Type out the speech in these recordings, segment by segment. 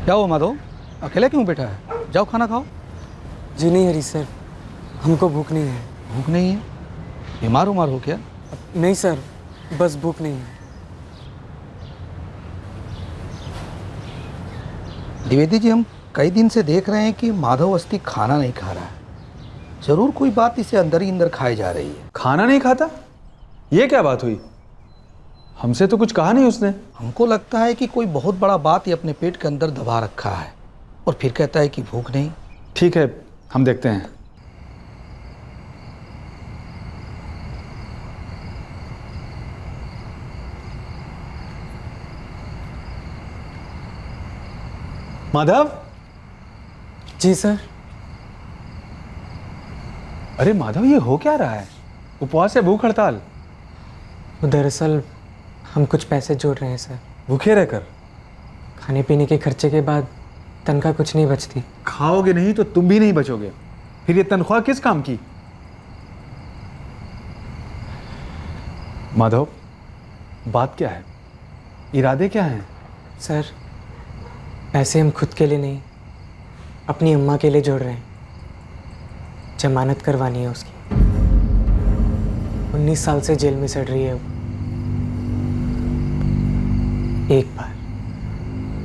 क्या हुआ माधव, अकेले क्यों बैठा है? जाओ खाना खाओ। जी नहीं हरी सर, हमको भूख नहीं है। भूख नहीं है? बीमार उमार हो क्या? नहीं सर, बस भूख नहीं है। द्विवेदी जी, हम कई दिन से देख रहे हैं कि माधव अवस्थी खाना नहीं खा रहा है। जरूर कोई बात इसे अंदर ही अंदर खाई जा रही है। खाना नहीं खाता? ये क्या बात हुई? हमसे तो कुछ कहा नहीं उसने। हमको लगता है कि कोई बहुत बड़ा बात ही अपने पेट के अंदर दबा रखा है और फिर कहता है कि भूख नहीं। ठीक है, हम देखते हैं। माधव। जी सर। अरे माधव, ये हो क्या रहा है? उपवास है, भूख हड़ताल? दरअसल हम कुछ पैसे जोड़ रहे हैं सर। भूखे रहकर? खाने पीने के खर्चे के बाद तनख्वाह कुछ नहीं बचती। खाओगे नहीं तो तुम भी नहीं बचोगे। फिर ये तनख्वाह किस काम की? माधव, बात क्या है? इरादे क्या हैं? सर, पैसे हम खुद के लिए नहीं, अपनी अम्मा के लिए जोड़ रहे हैं। जमानत करवानी है उसकी। 19 साल से जेल में सड़ रही है वो। एक बार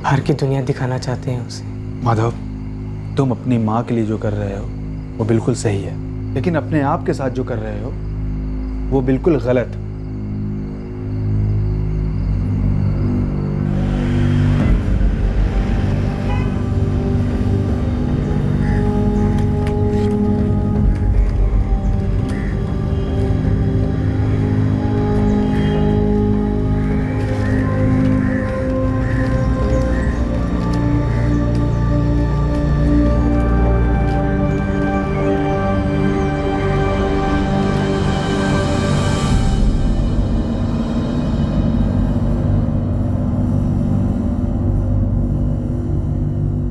बाहर की दुनिया दिखाना चाहते हैं उसे। माधव, तुम अपनी माँ के लिए जो कर रहे हो वो बिल्कुल सही है, लेकिन अपने आप के साथ जो कर रहे हो वो बिल्कुल गलत।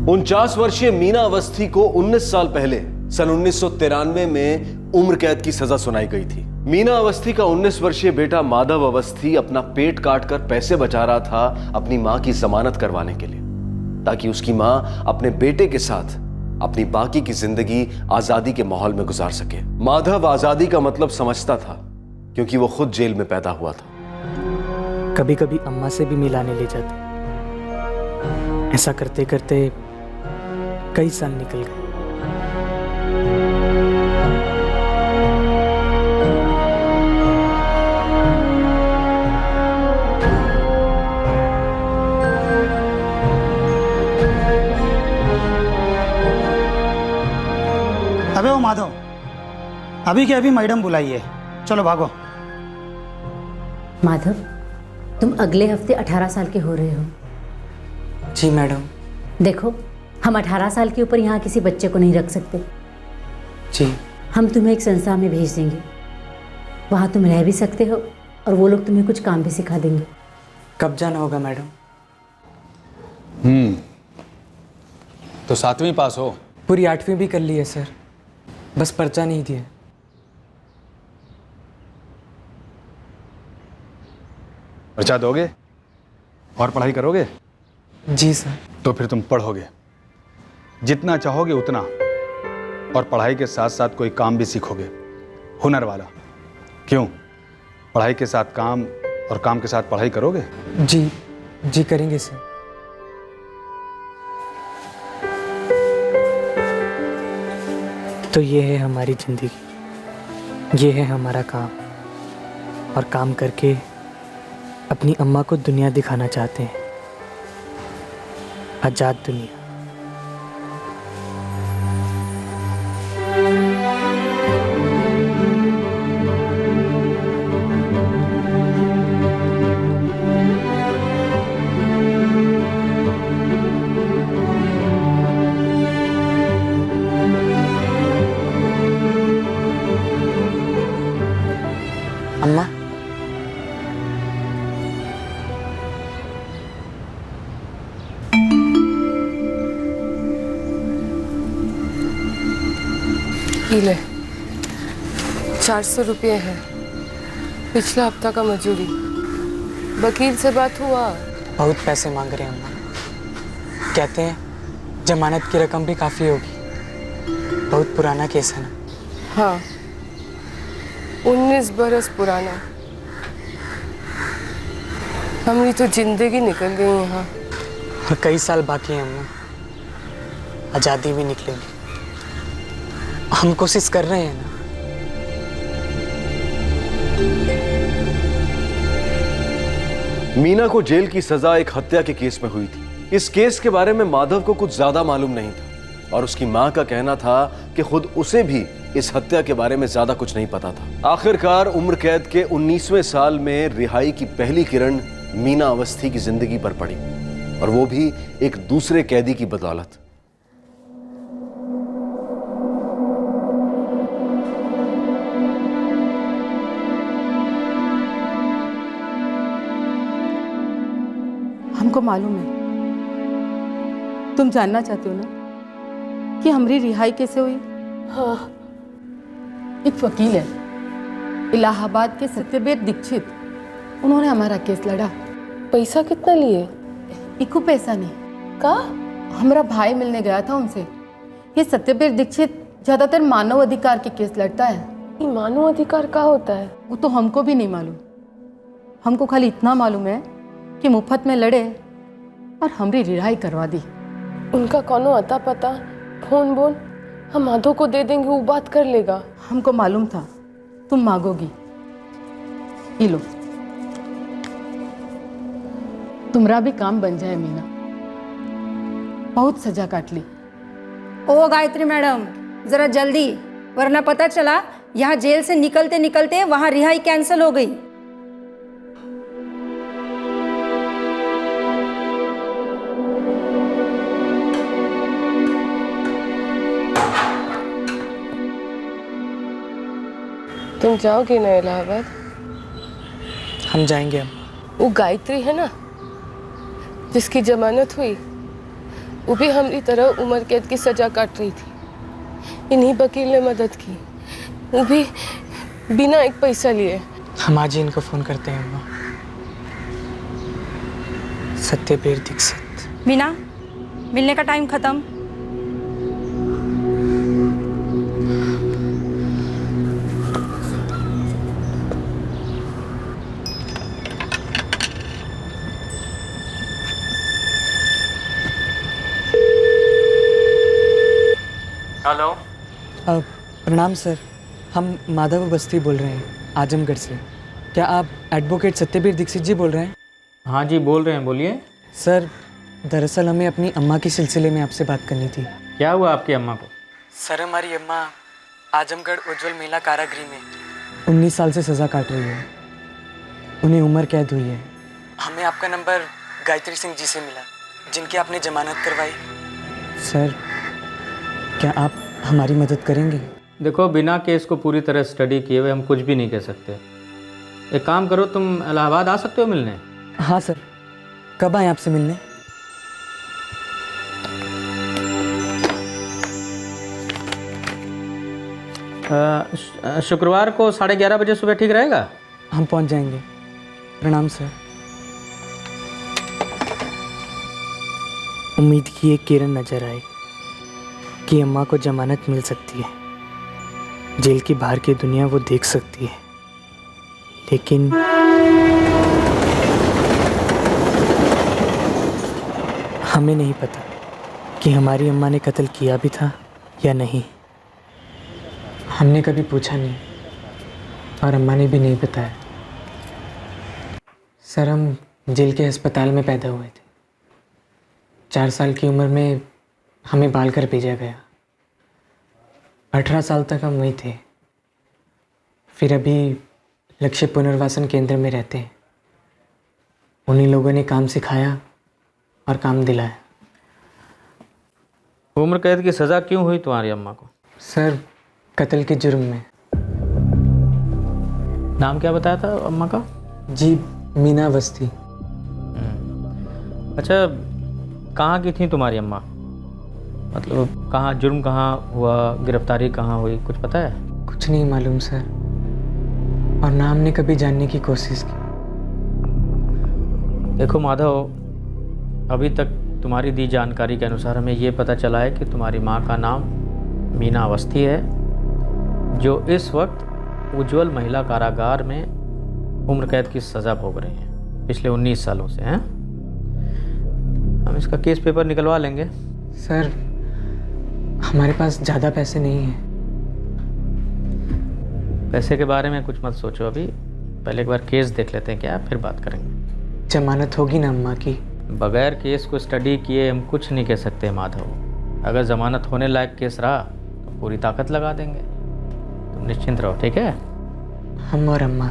उनचास वर्षीय मीना अवस्थी को 19 साल पहले सन 1993 में उम्र कैद की सजा सुनाई गई थी। मीना अवस्थी का 19 वर्षीय बेटा माधव अवस्थी अपना पेट काटकर पैसे बचा रहा था अपनी मां की जमानत करवाने के लिए, ताकि उसकी मां अपने बेटे के साथ अपनी बाकी की जिंदगी आजादी के माहौल में गुजार सके। माधव आजादी का मतलब समझता था क्योंकि वो खुद जेल में पैदा हुआ था। कभी कभी अम्मा से भी मिलाने ले जाते। ऐसा करते करते कई साल निकल गए। अबे ओ माधव, अभी के अभी मैडम बुलाइए, चलो भागो। माधव, तुम अगले हफ्ते 18 साल के हो रहे हो। जी मैडम। देखो, हम 18 साल के ऊपर यहाँ किसी बच्चे को नहीं रख सकते। जी। हम तुम्हें एक संस्था में भेज देंगे। वहाँ तुम रह भी सकते हो और वो लोग तुम्हें कुछ काम भी सिखा देंगे। कब जाना होगा मैडम? तो 7वीं पास हो? पूरी 8वीं भी कर ली है सर, बस पर्चा नहीं दिया। पर्चा दोगे और पढ़ाई करोगे? जी सर। तो फिर तुम पढ़ोगे, जितना चाहोगे उतना, और पढ़ाई के साथ साथ कोई काम भी सीखोगे, हुनर वाला। क्यों? पढ़ाई के साथ काम और काम के साथ पढ़ाई करोगे? जी जी करेंगे सर। तो ये है हमारी जिंदगी, ये है हमारा काम, और काम करके अपनी अम्मा को दुनिया दिखाना चाहते हैं, आजाद दुनिया। अम्मा, ये ले, 400 रुपये है, पिछला हफ्ता का मजूरी। वकील से बात हुआ? बहुत पैसे मांग रहे हैं अम्मा। कहते हैं जमानत की रकम भी काफ़ी होगी। बहुत पुराना केस है ना? हाँ, 19 बरस पुराना। हमारी तो जिंदगी निकल गई यहाँ। और कई साल बाकी हैं अम्मा, आज़ादी भी निकलेगी। हम कोशिश कर रहे हैं ना। मीना को जेल की सजा एक हत्या के केस में हुई थी। इस केस के बारे में माधव को कुछ ज्यादा मालूम नहीं था और उसकी मां का कहना था कि खुद उसे भी इस हत्या के बारे में ज्यादा कुछ नहीं पता था। आखिरकार उम्र कैद के 19वें साल में रिहाई की पहली किरण मीना अवस्थी की जिंदगी पर पड़ी, और वो भी एक दूसरे कैदी की बदौलत। हमको मालूम है, तुम जानना चाहते हो ना कि हमारी रिहाई कैसे हुई? हाँ। एक वकील है इलाहाबाद के सत्यवीर दीक्षित, उन्होंने हमारा केस लड़ा। पैसा कितना लिए? इको पैसा नहीं का? हमारा भाई मिलने गया था उनसे। ये सत्यवीर दीक्षित ज्यादातर मानव अधिकार के केस लड़ता है। ये मानव अधिकार का होता है? वो तो हमको भी नहीं मालूम। हमको खाली इतना मालूम है कि मुफ्त में लड़े और हमारी रिहाई करवा दी। उनका कोनो अता पता, फोन बोन हम माधव को दे देंगे, वो बात कर लेगा। हमको मालूम था तुम मांगोगी। ये लो, तुम्हारा भी काम बन जाए मीना। बहुत सजा काट ली। ओ गायत्री मैडम, जरा जल्दी, वरना पता चला यहाँ जेल से निकलते निकलते वहाँ रिहाई कैंसिल हो गई। तुम जाओगे ना इलाहाबाद? हम जाएंगे हम। वो गायत्री है ना जिसकी जमानत हुई, वो भी हमारी तरह उम्र कैद की सजा काट रही थी। इन्हीं वकील ने मदद की, वो भी बिना एक पैसा लिए। हम आज ही इनको फ़ोन करते हैं अम्मा। सत्यवीर दीक्षित। मीना, मिलने का टाइम खत्म। हेलो। प्रणाम सर, हम माधव अवस्थी बोल रहे हैं आजमगढ़ से। क्या आप एडवोकेट सत्यवीर दीक्षित जी बोल रहे हैं? हाँ जी, बोल रहे हैं, बोलिए। सर, दरअसल हमें अपनी अम्मा के सिलसिले में आपसे बात करनी थी। क्या हुआ आपकी अम्मा को? सर, हमारी अम्मा आजमगढ़ उज्जवल मेला कारागृह में 19 साल से सज़ा काट रही है। उन्हें उम्र कैद हुई है। हमें आपका नंबर गायत्री सिंह जी से मिला, जिनकी आपने जमानत करवाई। सर, क्या आप हमारी मदद करेंगे? देखो, बिना केस को पूरी तरह स्टडी किए हुए हम कुछ भी नहीं कह सकते। एक काम करो, तुम इलाहाबाद आ सकते हो मिलने? हाँ सर। कब आए आपसे मिलने? शुक्रवार को 11:30 बजे सुबह ठीक रहेगा? हम पहुंच जाएंगे। प्रणाम सर। उम्मीद की एक किरण नजर आई कि अम्मा को जमानत मिल सकती है, जेल की बाहर की दुनिया वो देख सकती है। लेकिन हमें नहीं पता कि हमारी अम्मा ने कत्ल किया भी था या नहीं। हमने कभी पूछा नहीं और अम्मा ने भी नहीं बताया। सर, हम जेल के अस्पताल में पैदा हुए थे। 4 साल की उम्र में हमें बाल कर भेजा गया। 18 साल तक हम वहीं थे। फिर अभी लक्ष्य पुनर्वासन केंद्र में रहते हैं। उन्हीं लोगों ने काम सिखाया और काम दिलाया। उम्र कैद की सज़ा क्यों हुई तुम्हारी अम्मा को? सर, कत्ल के जुर्म में। नाम क्या बताया था अम्मा का? जी, मीना अवस्थी। अच्छा, कहाँ की थी तुम्हारी अम्मा? मतलब कहाँ, जुर्म कहाँ हुआ, गिरफ्तारी कहाँ हुई, कुछ पता है? कुछ नहीं मालूम सर, और ना हमने कभी जानने की कोशिश की। देखो माधव, अभी तक तुम्हारी दी जानकारी के अनुसार हमें ये पता चला है कि तुम्हारी माँ का नाम मीना अवस्थी है, जो इस वक्त उज्जवल महिला कारागार में उम्र कैद की सज़ा भोग रही हैं पिछले 19 सालों से। हैं, हम इसका केस पेपर निकलवा लेंगे। सर, हमारे पास ज़्यादा पैसे नहीं हैं। पैसे के बारे में कुछ मत सोचो अभी, पहले एक बार केस देख लेते हैं क्या, फिर बात करेंगे। जमानत होगी ना अम्मा की? बगैर केस को स्टडी किए हम कुछ नहीं कह सकते माधव। अगर ज़मानत होने लायक केस रहा तो पूरी ताकत लगा देंगे, तुम निश्चिंत रहो, ठीक है? हम और अम्मा,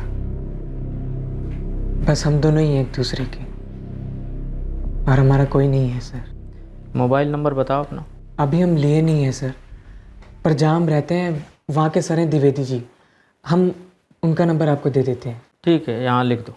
बस हम दोनों ही एक दूसरे के, और हमारा कोई नहीं है सर। मोबाइल नंबर बताओ अपना। अभी हम लिए नहीं है सर, पर जहाँ हम रहते हैं वहाँ के सर हैं द्विवेदी जी, हम उनका नंबर आपको दे देते हैं। ठीक है, यहाँ लिख दो।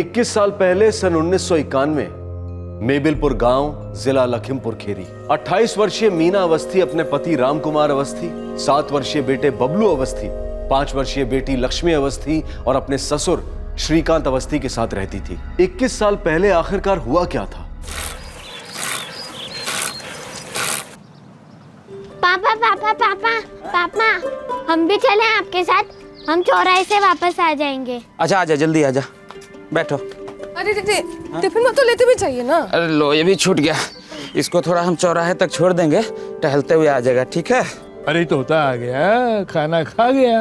इक्कीस साल पहले सन 1991 मेबिलपुर गांव, जिला लखीमपुर खीरी। 28 वर्षीय मीना अवस्थी अपने पति रामकुमार अवस्थी, 7 वर्षीय बेटे बबलू अवस्थी, 5 वर्षीय बेटी लक्ष्मी अवस्थी और अपने ससुर श्रीकांत अवस्थी के साथ रहती थी। 21 साल पहले आखिरकार हुआ क्या था? पापा पापा पापा पापा, हम भी चलें आपके साथ? हम चौराहे से वापस आ जाएंगे। अच्छा आजा, जल्दी आजा, बैठो। अरे टिफिन में तो लेते भी चाहिए ना। अरे लो, ये भी छूट गया। इसको थोड़ा हम चौराहे तक छोड़ देंगे, टहलते हुए आ जाएगा, ठीक है? अरे तोता आ गया, खाना खा गया।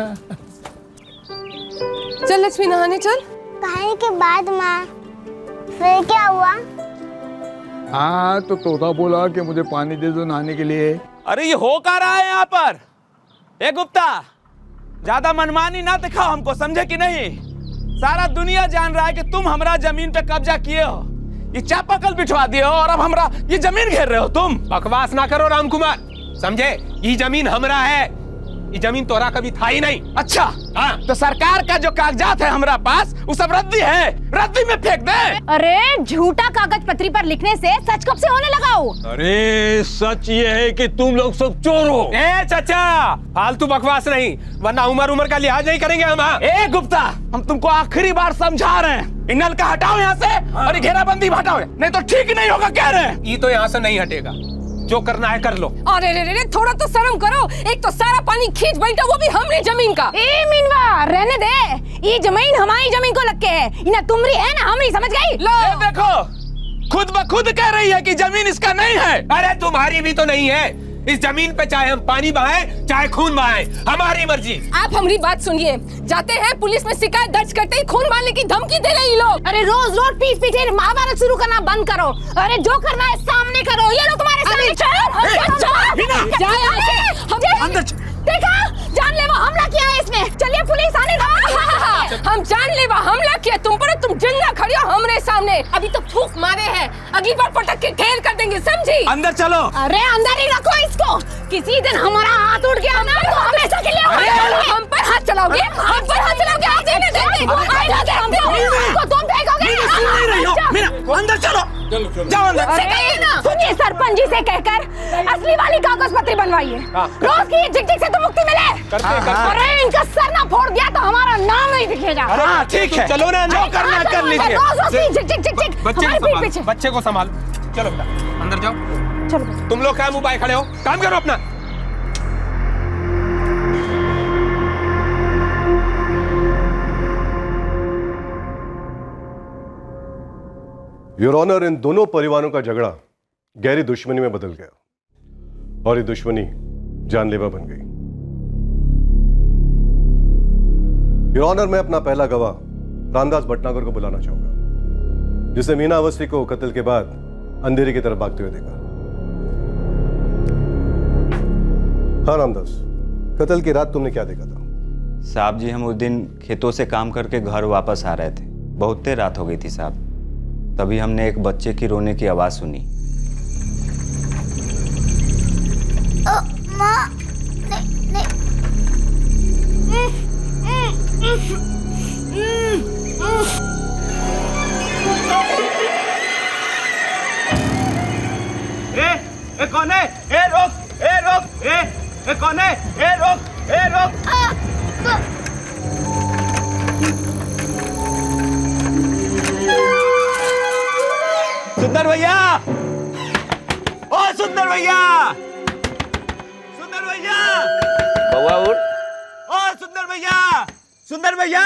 चल लक्ष्मी, नहाने चल। खाने के बाद माँ, फिर क्या हुआ? हाँ, तो तोता बोला कि मुझे पानी दे दो नहाने के लिए। अरे ये हो क्या रहा है यहाँ पर? ए गुप्ता, ज्यादा मनमानी ना दिखाओ हमको, समझे कि नहीं? सारा दुनिया जान रहा है कि तुम हमरा जमीन पे कब्जा किए हो, ये चापाकल बिठवा दिए हो और अब हमरा ये जमीन घेर रहे हो तुम। बकवास ना करो रामकुमार, समझे? ये जमीन हमरा है, ये जमीन तोरा कभी था ही नहीं। अच्छा, हाँ। तो सरकार का जो कागजात है हमरा पास, वो सब रद्दी है, रद्दी में फेंक दे। अरे झूठा कागज पत्री पर लिखने से सच कब से होने लगा हो? अरे सच ये है कि तुम लोग सब चोर हो। ए चाचा, फालतू बकवास नहीं, वरना उम्र का लिहाज नहीं करेंगे हम। ए गुप्ता, हम तुमको आखिरी बार समझा रहे हैं, इन नल का हटाओ यहाँ से और ये घेराबंदी हटाओ, नहीं तो ठीक नहीं होगा, कह रहे हैं। ये तो यहाँ से नहीं हटेगा, जो करना है कर लो। अरे रे, थोड़ा तो शर्म करो। एक तो सारा पानी खींच बैठा, वो भी हमने जमीन का। ए मीनवा, रहने दे, ये जमीन हमारी जमीन को लग के है, ना तुम्हारी है ना हमारी, समझ गई? लो देखो, खुद ब खुद कह रही है कि जमीन इसका नहीं है। अरे तुम्हारी भी तो नहीं है। इस जमीन पे चाहे हम पानी बहाएं, चाहे खून बहाएं, हमारी मर्जी। आप हमारी बात सुनिए, जाते हैं पुलिस में शिकायत दर्ज करते ही खून मारने की धमकी दे रहे लोग। अरे रोज रोज पीठ पीछे महाभारत शुरू करना बंद करो। अरे जो करना है सामने करो, ये लो तुम्हारे सामने। देखा, जानलेवा हमला किया है इसने। चलिए पुलिस आने दो। हम जानलेवा हमला किया तुम पर, तुम जिंदा खड़ी हो हमरे सामने। अभी तो फूंक मारे हैं, अगली बार पटक के ढेर कर देंगे, समझी? अंदर चलो। अरे अंदर ही रखो इसको, किसी दिन हमारा हाथ उठ गया ना तो हमेशा के लिए हम पर हाथ चलाओगे, हम पर हाथ चलाओगे। तुम फेंकोगे। अंदर चलो, जाओ अंदर। सुनिए, सरपंच जी से कहकर असली वाली कागज पत्री बनवाइए, रोज की झिक-झिक से तो मुक्ति मिले। अरे इनका सर ना फोड़ दिया तो हमारा नाम नहीं दिखेगा। हाँ ठीक है, चलो ना, जो करना कर लीजिए। बच्चे को संभाल, चलो बेटा अंदर जाओ। चलो तुम लोग क्या मुंह पाए खड़े हो, काम करो अपना। योर ऑनर, इन दोनों परिवारों का झगड़ा गहरी दुश्मनी में बदल गया और ये दुश्मनी जानलेवा बन गई। योर ऑनर, मैं अपना पहला गवाह रामदास भटनागर को बुलाना चाहूंगा। जिसने मीना अवस्थी को कत्ल के बाद अंधेरे की तरफ भागते हुए देखा। हाँ रामदास, कत्ल की रात तुमने क्या देखा था? साहब जी, हम उस दिन खेतों से काम करके घर वापस आ रहे थे। बहुत देर रात हो गई थी साहब। तभी हमने एक बच्चे की रोने की आवाज़ सुनी। माँ, नहीं, नहीं। ए कौन है? ए रोक, ए रोक, ए कौन है? ए रोक, ए रोक। सुंदर भैया, ओ सुंदर भैया, सुंदर भैया, बउआ उठ। ओ सुंदर भैया, सुंदर भैया,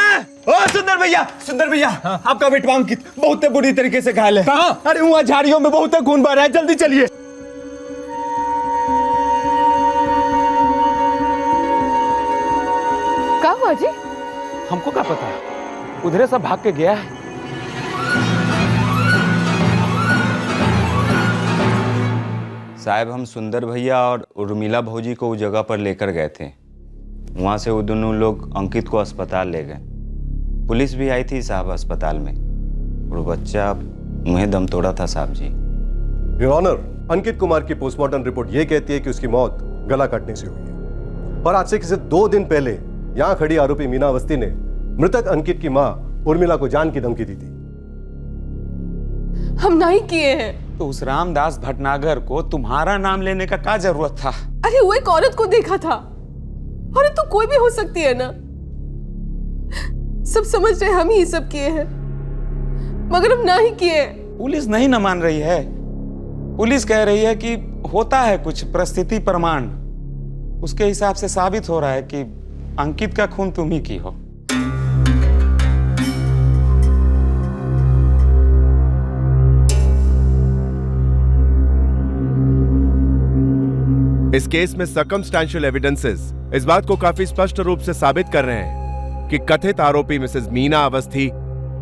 ओ सुंदर भैया, सुंदर भैया, आपका बेटवा अंकित बहुत बुरी तरीके से घायल है। कहाँ? अरे वहाँ झाड़ियों में बहुत खून बह रहा है, जल्दी चलिए। क्या हुआ जी? हमको क्या पता, उधरे सब भाग के गया है। साहब, हम सुंदर भैया और उर्मिला भौजी को उस जगह पर लेकर गए थे। वहाँ से वो दोनों लोग अंकित को अस्पताल ले गए। पुलिस भी आई थी साहब अस्पताल में, और बच्चा मुँह दम तोड़ा था साहब जी। योर ऑनर, अंकित कुमार की पोस्टमार्टम रिपोर्ट ये कहती है कि उसकी मौत गला काटने से हुई है। और आज से सिर्फ 2 दिन पहले यहाँ खड़ी आरोपी मीना अवस्थी ने मृतक अंकित की माँ उर्मिला को जान की धमकी दी थी। हम नहीं किए हैं। तो उस रामदास भटनागर को तुम्हारा नाम लेने का क्या जरूरत था? अरे वो एक औरत को देखा था। अरे तो कोई भी हो सकती है ना। सब समझ रहे हम ही सब किए हैं, मगर हम ना ही किए। पुलिस नहीं न मान रही है। पुलिस कह रही है कि होता है कुछ परिस्थिति प्रमाण, उसके हिसाब से साबित हो रहा है कि अंकित का खून तुम ही की हो। इस केस में सर्कमस्टेंशियल एविडेंसेस इस बात को काफी स्पष्ट रूप से साबित कर रहे हैं कि कथित आरोपी मिसेस मीना अवस्थी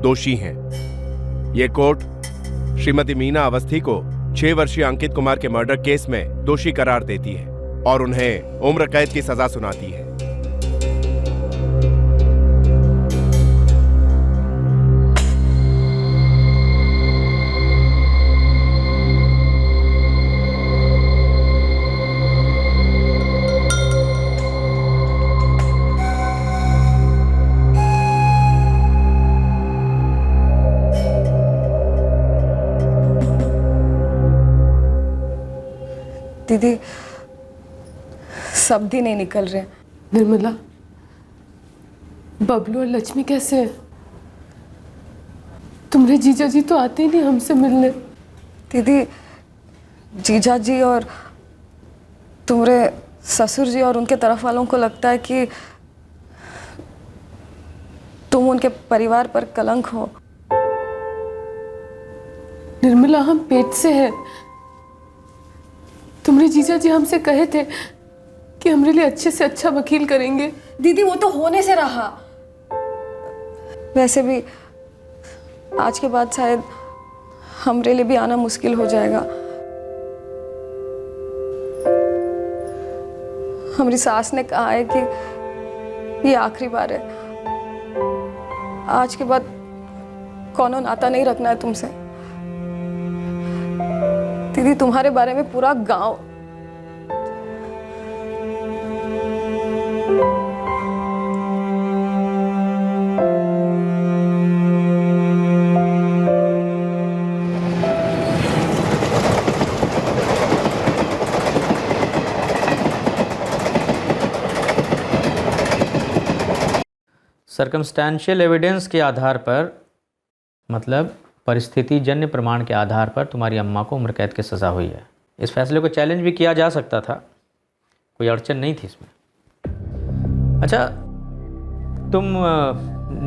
दोषी हैं। ये कोर्ट श्रीमती मीना अवस्थी को 6 वर्षीय अंकित कुमार के मर्डर केस में दोषी करार देती है और उन्हें उम्र कैद की सजा सुनाती है। दीदी, शब्द ही नहीं निकल रहे। निर्मला, बबलू और लक्ष्मी कैसे हैं? तुम्हारे जीजा जी तो आते ही नहीं हमसे मिलने। दीदी, जीजा जी और तुम्हारे ससुर जी और उनके तरफ वालों को लगता है कि तुम उनके परिवार पर कलंक हो। निर्मला, हम पेट से हैं। तुम्हारे जीजा जी हमसे कहे थे कि हमारे लिए अच्छे से अच्छा वकील करेंगे। दीदी, वो तो होने से रहा। वैसे भी आज के बाद शायद हमारे लिए भी आना मुश्किल हो जाएगा। हमारी सास ने कहा है कि ये आखिरी बार है। आज के बाद कोनो नाता नहीं रखना है तुमसे। दीदी, तुम्हारे बारे में पूरा गांव सर्कमस्टेंशियल एविडेंस के आधार पर, मतलब परिस्थिति जन्य प्रमाण के आधार पर तुम्हारी अम्मा को उम्र कैद की सज़ा हुई है। इस फैसले को चैलेंज भी किया जा सकता था, कोई अड़चन नहीं थी इसमें। अच्छा, तुम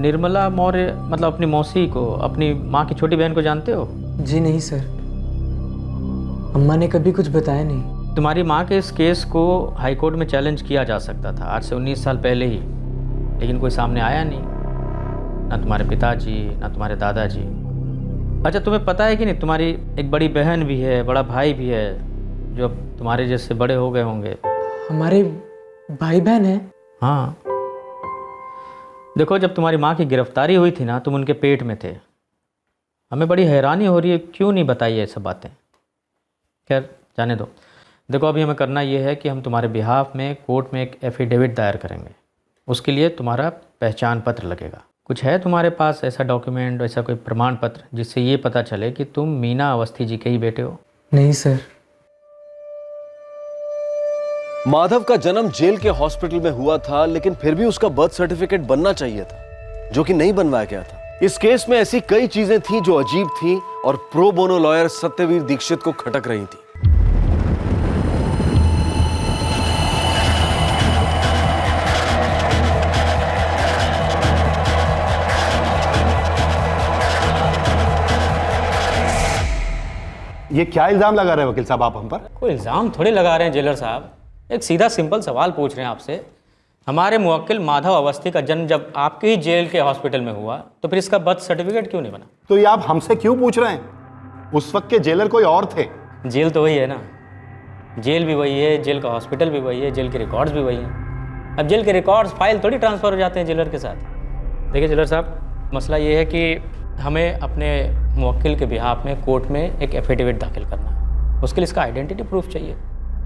निर्मला मौर्य मतलब अपनी मौसी को, अपनी माँ की छोटी बहन को जानते हो? जी नहीं सर, अम्मा ने कभी कुछ बताया नहीं। तुम्हारी माँ के इस केस को हाई कोर्ट में चैलेंज किया जा सकता था आज से 19 साल पहले ही, लेकिन कोई सामने आया नहीं, ना तुम्हारे पिताजी ना तुम्हारे दादाजी। अच्छा, तुम्हें पता है कि नहीं, तुम्हारी एक बड़ी बहन भी है, बड़ा भाई भी है, जो अब तुम्हारे जैसे बड़े हो गए होंगे। हमारे भाई बहन है? हाँ। देखो, जब तुम्हारी माँ की गिरफ्तारी हुई थी ना, तुम उनके पेट में थे। हमें बड़ी हैरानी हो रही है, क्यों नहीं बताई ये सब बातें। खैर, जाने दो। देखो, अभी हमें करना ये है कि हम तुम्हारे बिहाफ में कोर्ट में एक एफिडेविट दायर करेंगे। उसके लिए तुम्हारा पहचान पत्र लगेगा। कुछ है तुम्हारे पास ऐसा डॉक्यूमेंट, ऐसा कोई प्रमाण पत्र जिससे ये पता चले कि तुम मीना अवस्थी जी के ही बेटे हो? नहीं सर। माधव का जन्म जेल के हॉस्पिटल में हुआ था, लेकिन फिर भी उसका बर्थ सर्टिफिकेट बनना चाहिए था, जो कि नहीं बनवाया गया था। इस केस में ऐसी कई चीजें थीं जो अजीब थीं और pro bono lawyer Satyaveer Dikshit को खटक रही थी। ये क्या इल्जाम लगा रहे हैं वकील साहब आप हम पर? कोई इल्ज़ाम थोड़े लगा रहे हैं जेलर साहब, एक सीधा सिंपल सवाल पूछ रहे हैं आपसे। हमारे मुवक्किल माधव अवस्थी का जन्म जब आपके ही जेल के हॉस्पिटल में हुआ, तो फिर इसका बर्थ सर्टिफिकेट क्यों नहीं बना? तो ये आप हमसे क्यों पूछ रहे हैं? उस वक्त के जेलर कोई और थे। जेल तो वही है ना, जेल भी वही है, जेल का हॉस्पिटल भी वही है, जेल के रिकॉर्ड्स भी वही हैं। अब जेल के रिकॉर्ड्स फाइल थोड़ी ट्रांसफ़र हो जाते हैं जेलर के साथ। देखिए जेलर साहब, मसला ये है कि हमें अपने मुवक्किल के बिहाफ में कोर्ट में एक एफिडेविट दाखिल करना है। उसके लिए इसका आइडेंटिटी प्रूफ चाहिए,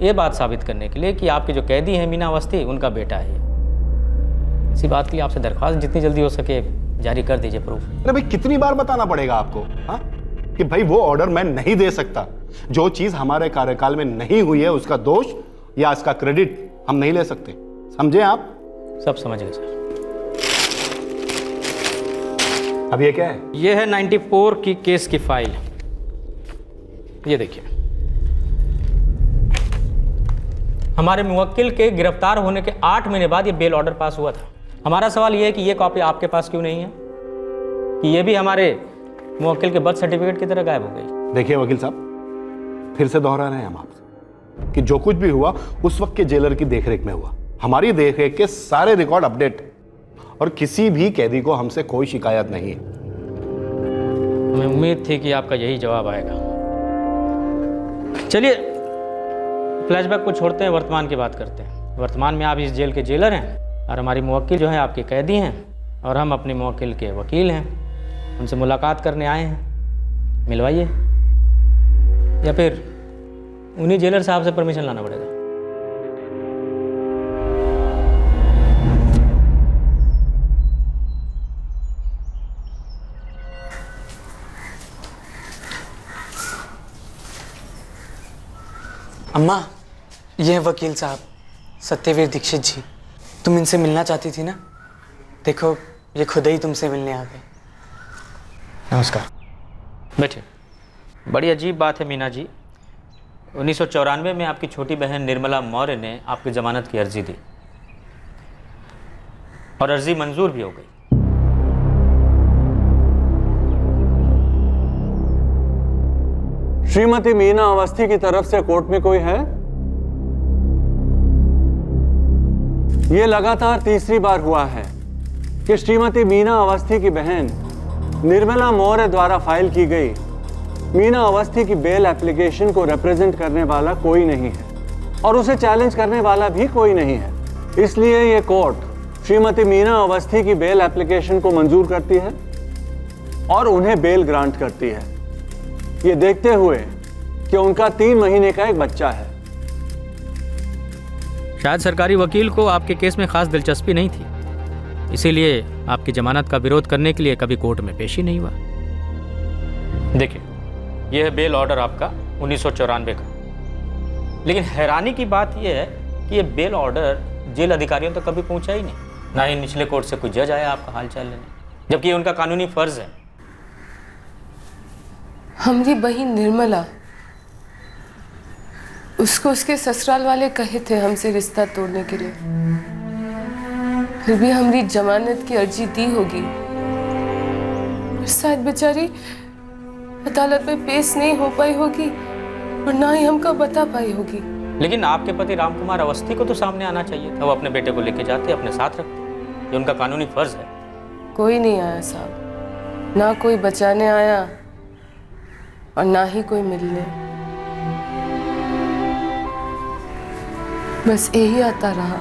ये बात साबित करने के लिए कि आपके जो कैदी हैं मीना अवस्थी, उनका बेटा है ये। इसी बात के लिए आपसे दरख्वास्त जितनी जल्दी हो सके जारी कर दीजिए प्रूफ। अरे भाई, कितनी बार बताना पड़ेगा आपको हाँ? कि भाई वो ऑर्डर मैं नहीं दे सकता। जो चीज हमारे कार्यकाल में नहीं हुई है उसका दोष या इसका क्रेडिट हम नहीं ले सकते, समझे आप? सब समझ गए सर। अब ये क्या है? ये है 94 की केस की फाइल। ये देखिए, हमारे मुवक्किल के गिरफ्तार होने के 8 महीने बाद ये बेल ऑर्डर पास हुआ था। हमारा सवाल ये है कि ये कॉपी आपके पास क्यों नहीं है, कि ये भी हमारे मुवक्किल के बर्थ सर्टिफिकेट की तरह गायब हो गई। देखिए वकील साहब, फिर से दोहरा रहे हैं हम आपसे कि जो कुछ भी हुआ उस वक्त के जेलर की देखरेख में हुआ। हमारी देखरेख के सारे रिकॉर्ड अपडेट है और किसी भी कैदी को हमसे कोई शिकायत नहीं है। हमें उम्मीद थी कि आपका यही जवाब आएगा। चलिए, फ्लैशबैक को छोड़ते हैं, वर्तमान की बात करते हैं। वर्तमान में आप इस जेल के जेलर हैं और हमारी मुवक्किल जो है आपके कैदी हैं, और हम अपने मुवक्किल के वकील हैं। उनसे मुलाकात करने आए हैं, मिलवाइए, या फिर उन्हीं जेलर साहब से परमिशन लाना पड़ेगा। अम्मा, ये हैं वकील साहब सत्यवीर दीक्षित जी। तुम इनसे मिलना चाहती थी ना, देखो ये खुद ही तुमसे मिलने आ गए। नमस्कार, बैठिए। बड़ी अजीब बात है मीना जी, 1994 में आपकी छोटी बहन निर्मला मौर्य ने आपकी ज़मानत की अर्जी दी और अर्जी मंजूर भी हो गई। श्रीमती मीना अवस्थी की तरफ से कोर्ट में कोई है? यह लगातार तीसरी बार हुआ है कि श्रीमती मीना अवस्थी की बहन निर्मला मौर्य द्वारा फाइल की गई मीना अवस्थी की बेल एप्लीकेशन को रिप्रेजेंट करने वाला कोई नहीं है और उसे चैलेंज करने वाला भी कोई नहीं है। इसलिए यह कोर्ट श्रीमती मीना अवस्थी की बेल एप्लीकेशन को मंजूर करती है और उन्हें बेल ग्रांट करती है, ये देखते हुए कि उनका 3 महीने का एक बच्चा है। शायद सरकारी वकील को आपके केस में खास दिलचस्पी नहीं थी, इसीलिए आपकी जमानत का विरोध करने के लिए कभी कोर्ट में पेश ही नहीं हुआ। देखिए, यह है बेल ऑर्डर आपका 1994 का, लेकिन हैरानी की बात यह है कि यह बेल ऑर्डर जेल अधिकारियों तक कभी पहुंचा ही नहीं, ना ही निचले कोर्ट से कोई जज आया आपका हाल चाल लेने, जबकि ये उनका कानूनी फर्ज है। हमारी बहन निर्मला, उसको उसके ससुराल वाले कहे थे हमसे रिश्ता तोड़ने के लिए, फिर भी हमारी जमानत की अर्जी दी होगी। शायद बेचारी अदालत में पेश नहीं हो पाई होगी और ना ही हमको बता पाई होगी। लेकिन आपके पति रामकुमार अवस्थी को तो सामने आना चाहिए था, वो अपने बेटे को लेके जाते, अपने साथ रखते, ये उनका कानूनी फर्ज है। कोई नहीं आया साहब, ना कोई बचाने आया और ना ही कोई मिलने। बस यही आता रहा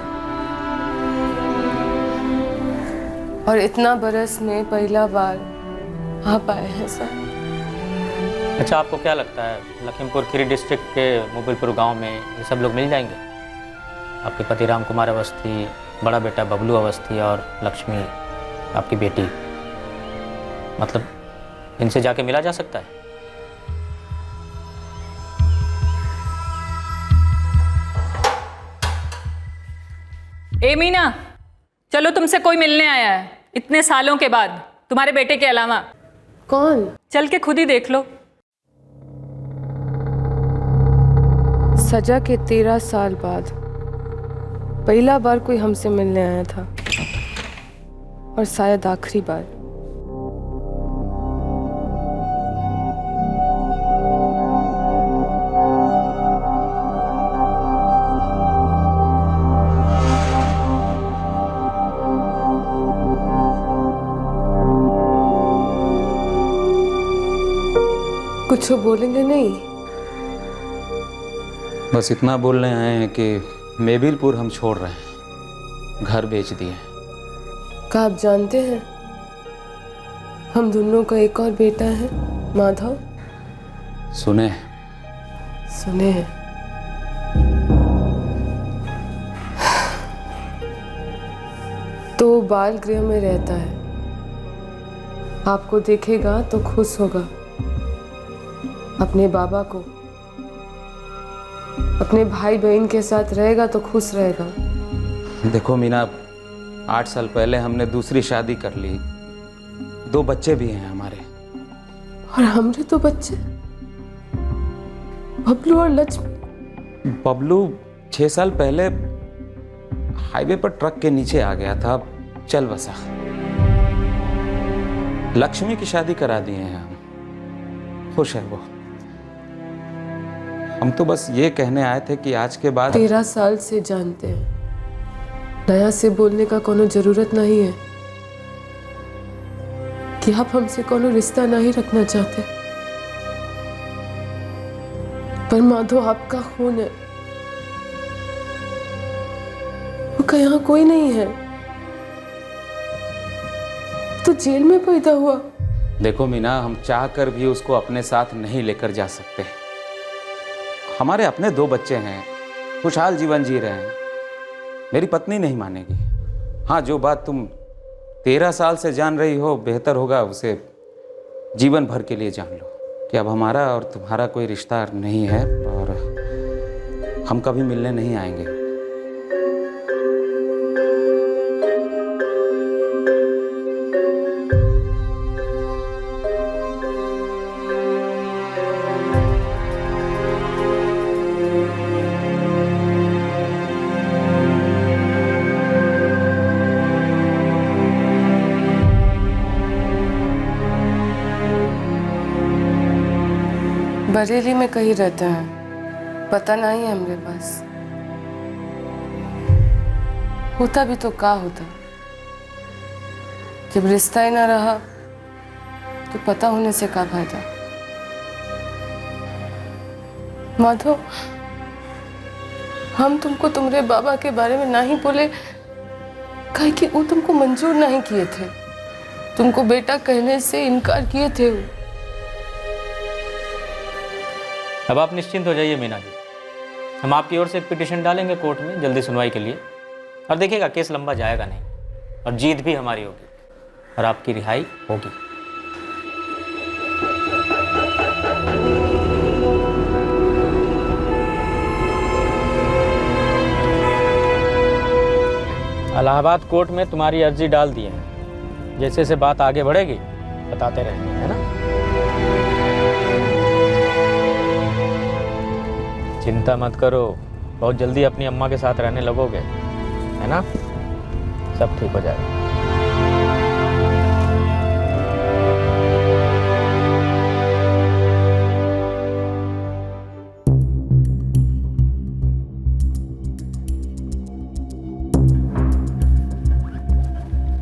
और इतना बरस में पहला बार आप आए हैं सर। अच्छा, आपको क्या लगता है लखीमपुर खीरी डिस्ट्रिक्ट के मोबिलपुर गांव में ये सब लोग मिल जाएंगे? आपके पति राम कुमार अवस्थी, बड़ा बेटा बबलू अवस्थी और लक्ष्मी आपकी बेटी, मतलब इनसे जाके मिला जा सकता है? ए मीना, चलो तुमसे कोई मिलने आया है इतने सालों के बाद, तुम्हारे बेटे के अलावा। कौन? चल के खुद ही देख लो। सजा के 13 साल बाद पहला बार कोई हमसे मिलने आया था और शायद आखिरी बार। कुछ बोलेंगे नहीं? बस इतना बोलने आए हैं कि मेबिलपुर हम छोड़ रहे हैं, घर बेच दिए। क्या आप जानते हैं हम दोनों का एक और बेटा है, माधव? सुने सुने हैं। तो बाल गृह में रहता है, आपको देखेगा तो खुश होगा। अपने बाबा को, अपने भाई बहन के साथ रहेगा तो खुश रहेगा। देखो मीना, 8 साल पहले हमने दूसरी शादी कर ली, 2 बच्चे भी हैं हमारे। और हमरे तो बच्चे, बबलू और लक्ष्मी। बबलू 6 साल पहले हाईवे पर ट्रक के नीचे आ गया था, चल बसा। लक्ष्मी की शादी करा दिए हैं हम, खुश है वो। हम तो बस ये कहने आए थे कि आज के बाद 13 साल से जानते हैं, नया से बोलने का कोनो जरूरत नहीं है कि आप हमसे कोनो रिश्ता नहीं रखना चाहते। पर माधव आपका खून है, उसका यहाँ कोई नहीं है, तो जेल में पैदा हुआ। देखो मीना, हम चाह कर भी उसको अपने साथ नहीं लेकर जा सकते। हमारे अपने 2 बच्चे हैं, खुशहाल जीवन जी रहे हैं। मेरी पत्नी नहीं मानेगी। हाँ, जो बात तुम 13 साल से जान रही हो, बेहतर होगा उसे जीवन भर के लिए जान लो कि अब हमारा और तुम्हारा कोई रिश्ता नहीं है और हम कभी मिलने नहीं आएंगे। बरेली में कहीं रहते हैं, पता नहीं है हमारे पास। होता भी तो क्या होता, जब रिश्ता ही ना रहा तो पता होने से क्या फायदा। माधव, हम तुमको तुम्हारे बाबा के बारे में नहीं बोले काहे कि वो तुमको मंजूर नहीं किए थे, तुमको बेटा कहने से इनकार किए थे। अब आप निश्चिंत हो जाइए मीना जी, हम आपकी ओर से एक पिटीशन डालेंगे कोर्ट में जल्दी सुनवाई के लिए, और देखिएगा केस लंबा जाएगा नहीं और जीत भी हमारी होगी और आपकी रिहाई होगी। इलाहाबाद कोर्ट में तुम्हारी अर्जी डाल दी है, जैसे से बात आगे बढ़ेगी बताते रहेंगे, है ना? चिंता मत करो, बहुत जल्दी अपनी अम्मा के साथ रहने लगोगे, है ना? सब ठीक हो जाएगा।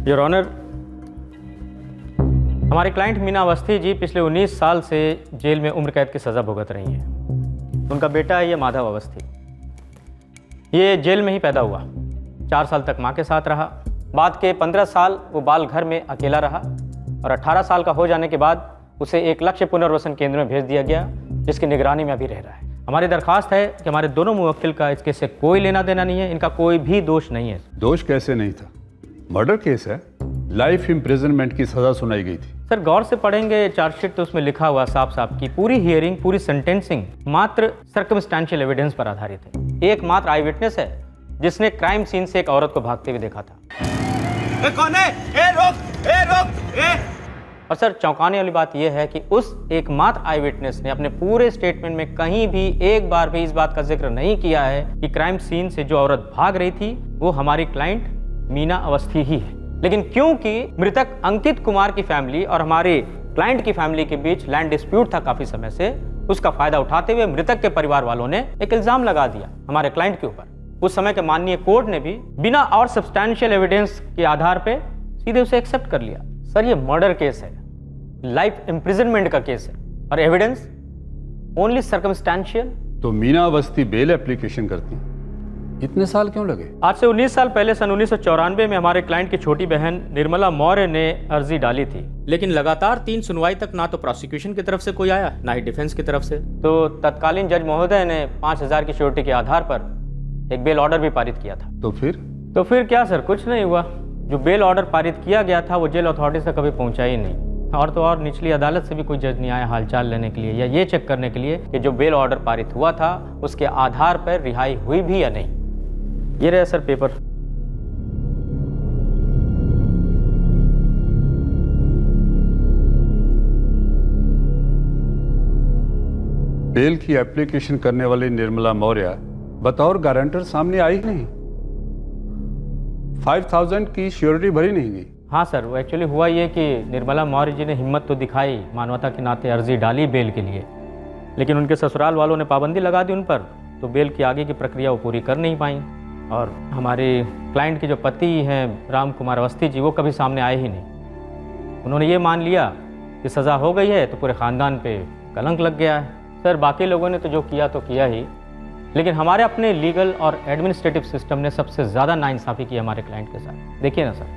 योर ऑनर, हमारे क्लाइंट मीना अवस्थी जी पिछले 19 साल से जेल में उम्र कैद की सज़ा भुगत रही हैं। उनका बेटा है ये माधव अवस्थी। ये जेल में ही पैदा हुआ, 4 साल तक माँ के साथ रहा। बाद के 15 साल वो बाल घर में अकेला रहा और 18 साल का हो जाने के बाद उसे एक लक्ष्य पुनर्वसन केंद्र में भेज दिया गया, जिसकी निगरानी में अभी रह रहा है। हमारी दरख्वास्त है कि हमारे दोनों मुवक्किल का इस केस से कोई लेना देना नहीं है, इनका कोई भी दोष नहीं है। दोष कैसे नहीं था? मर्डर केस है, लाइफ इम्प्रिजनमेंट की सजा सुनाई गई थी। सर गौर से पढ़ेंगे चार्जशीट तो उसमें लिखा हुआ साफ साफ कि पूरी हियरिंग, पूरी सेंटेंसिंग मात्र सर्कमस्टेंशियल एविडेंस पर आधारित है। एकमात्र आई विटनेस है जिसने क्राइम सीन से एक औरत को भागते हुए देखा था। कौन है? रोक! और सर चौंकाने वाली बात यह है कि उस एकमात्र आई विटनेस ने अपने पूरे स्टेटमेंट में कहीं भी एक बार भी इस बात का जिक्र नहीं किया है कि क्राइम सीन से जो औरत भाग रही थी वो हमारी क्लाइंट मीना अवस्थी ही है। लेकिन क्योंकि मृतक अंकित कुमार की फैमिली और हमारे क्लाइंट की फैमिली के बीच लैंड डिस्प्यूट था काफी समय से, उसका फायदा उठाते हुए मृतक के परिवार वालों ने एक इल्जाम लगा दिया हमारे क्लाइंट के ऊपर। उस समय के माननीय कोर्ट ने भी बिना और सब्सटैंशियल एविडेंस के आधार पे सीधे उसे एक्सेप्ट कर लिया। सर ये मर्डर केस है, लाइफ इम्प्रिजनमेंट का केस है और एविडेंस ओनली सर्कमस्टेंशियल। तो मीना अवस्थी बेल एप्लीकेशन करती, इतने साल क्यों लगे? आज से 19 साल पहले सन 1994 में हमारे क्लाइंट की छोटी बहन निर्मला मौर्य ने अर्जी डाली थी, लेकिन लगातार 3 सुनवाई तक ना तो प्रोसिक्यूशन की तरफ से कोई आया ना ही डिफेंस की तरफ से। तो तत्कालीन जज महोदय ने 5000 की श्योरिटी के आधार पर एक बेल ऑर्डर भी पारित किया था। तो फिर क्या सर, कुछ नहीं हुआ। जो बेल ऑर्डर पारित किया गया था वो जेल अथॉरिटी तक कभी पहुंचा ही नहीं। और तो और निचली अदालत से भी कोई जज नहीं आया हालचाल लेने के लिए या ये चेक करने के लिए कि जो बेल ऑर्डर पारित हुआ था उसके आधार पर रिहाई हुई भी या नहीं। ये रहे सर पेपर। बेल की एप्लीकेशन करने वाली निर्मला मौर्य बतौर गारंटर सामने आई नहीं, 5000 की श्योरिटी भरी नहीं गई। हाँ सर, वो एक्चुअली हुआ ये कि निर्मला मौर्य जी ने हिम्मत तो दिखाई, मानवता के नाते अर्जी डाली बेल के लिए, लेकिन उनके ससुराल वालों ने पाबंदी लगा दी उन पर, तो बेल की आगे की प्रक्रिया वो पूरी कर नहीं पाई। और हमारे क्लाइंट के जो पति हैं राम कुमार अवस्थी जी, वो कभी सामने आए ही नहीं। उन्होंने ये मान लिया कि सज़ा हो गई है तो पूरे ख़ानदान पे कलंक लग गया है। सर बाकी लोगों ने तो जो किया तो किया ही, लेकिन हमारे अपने लीगल और एडमिनिस्ट्रेटिव सिस्टम ने सबसे ज़्यादा नाइंसाफ़ी की हमारे क्लाइंट के साथ। देखिए ना सर,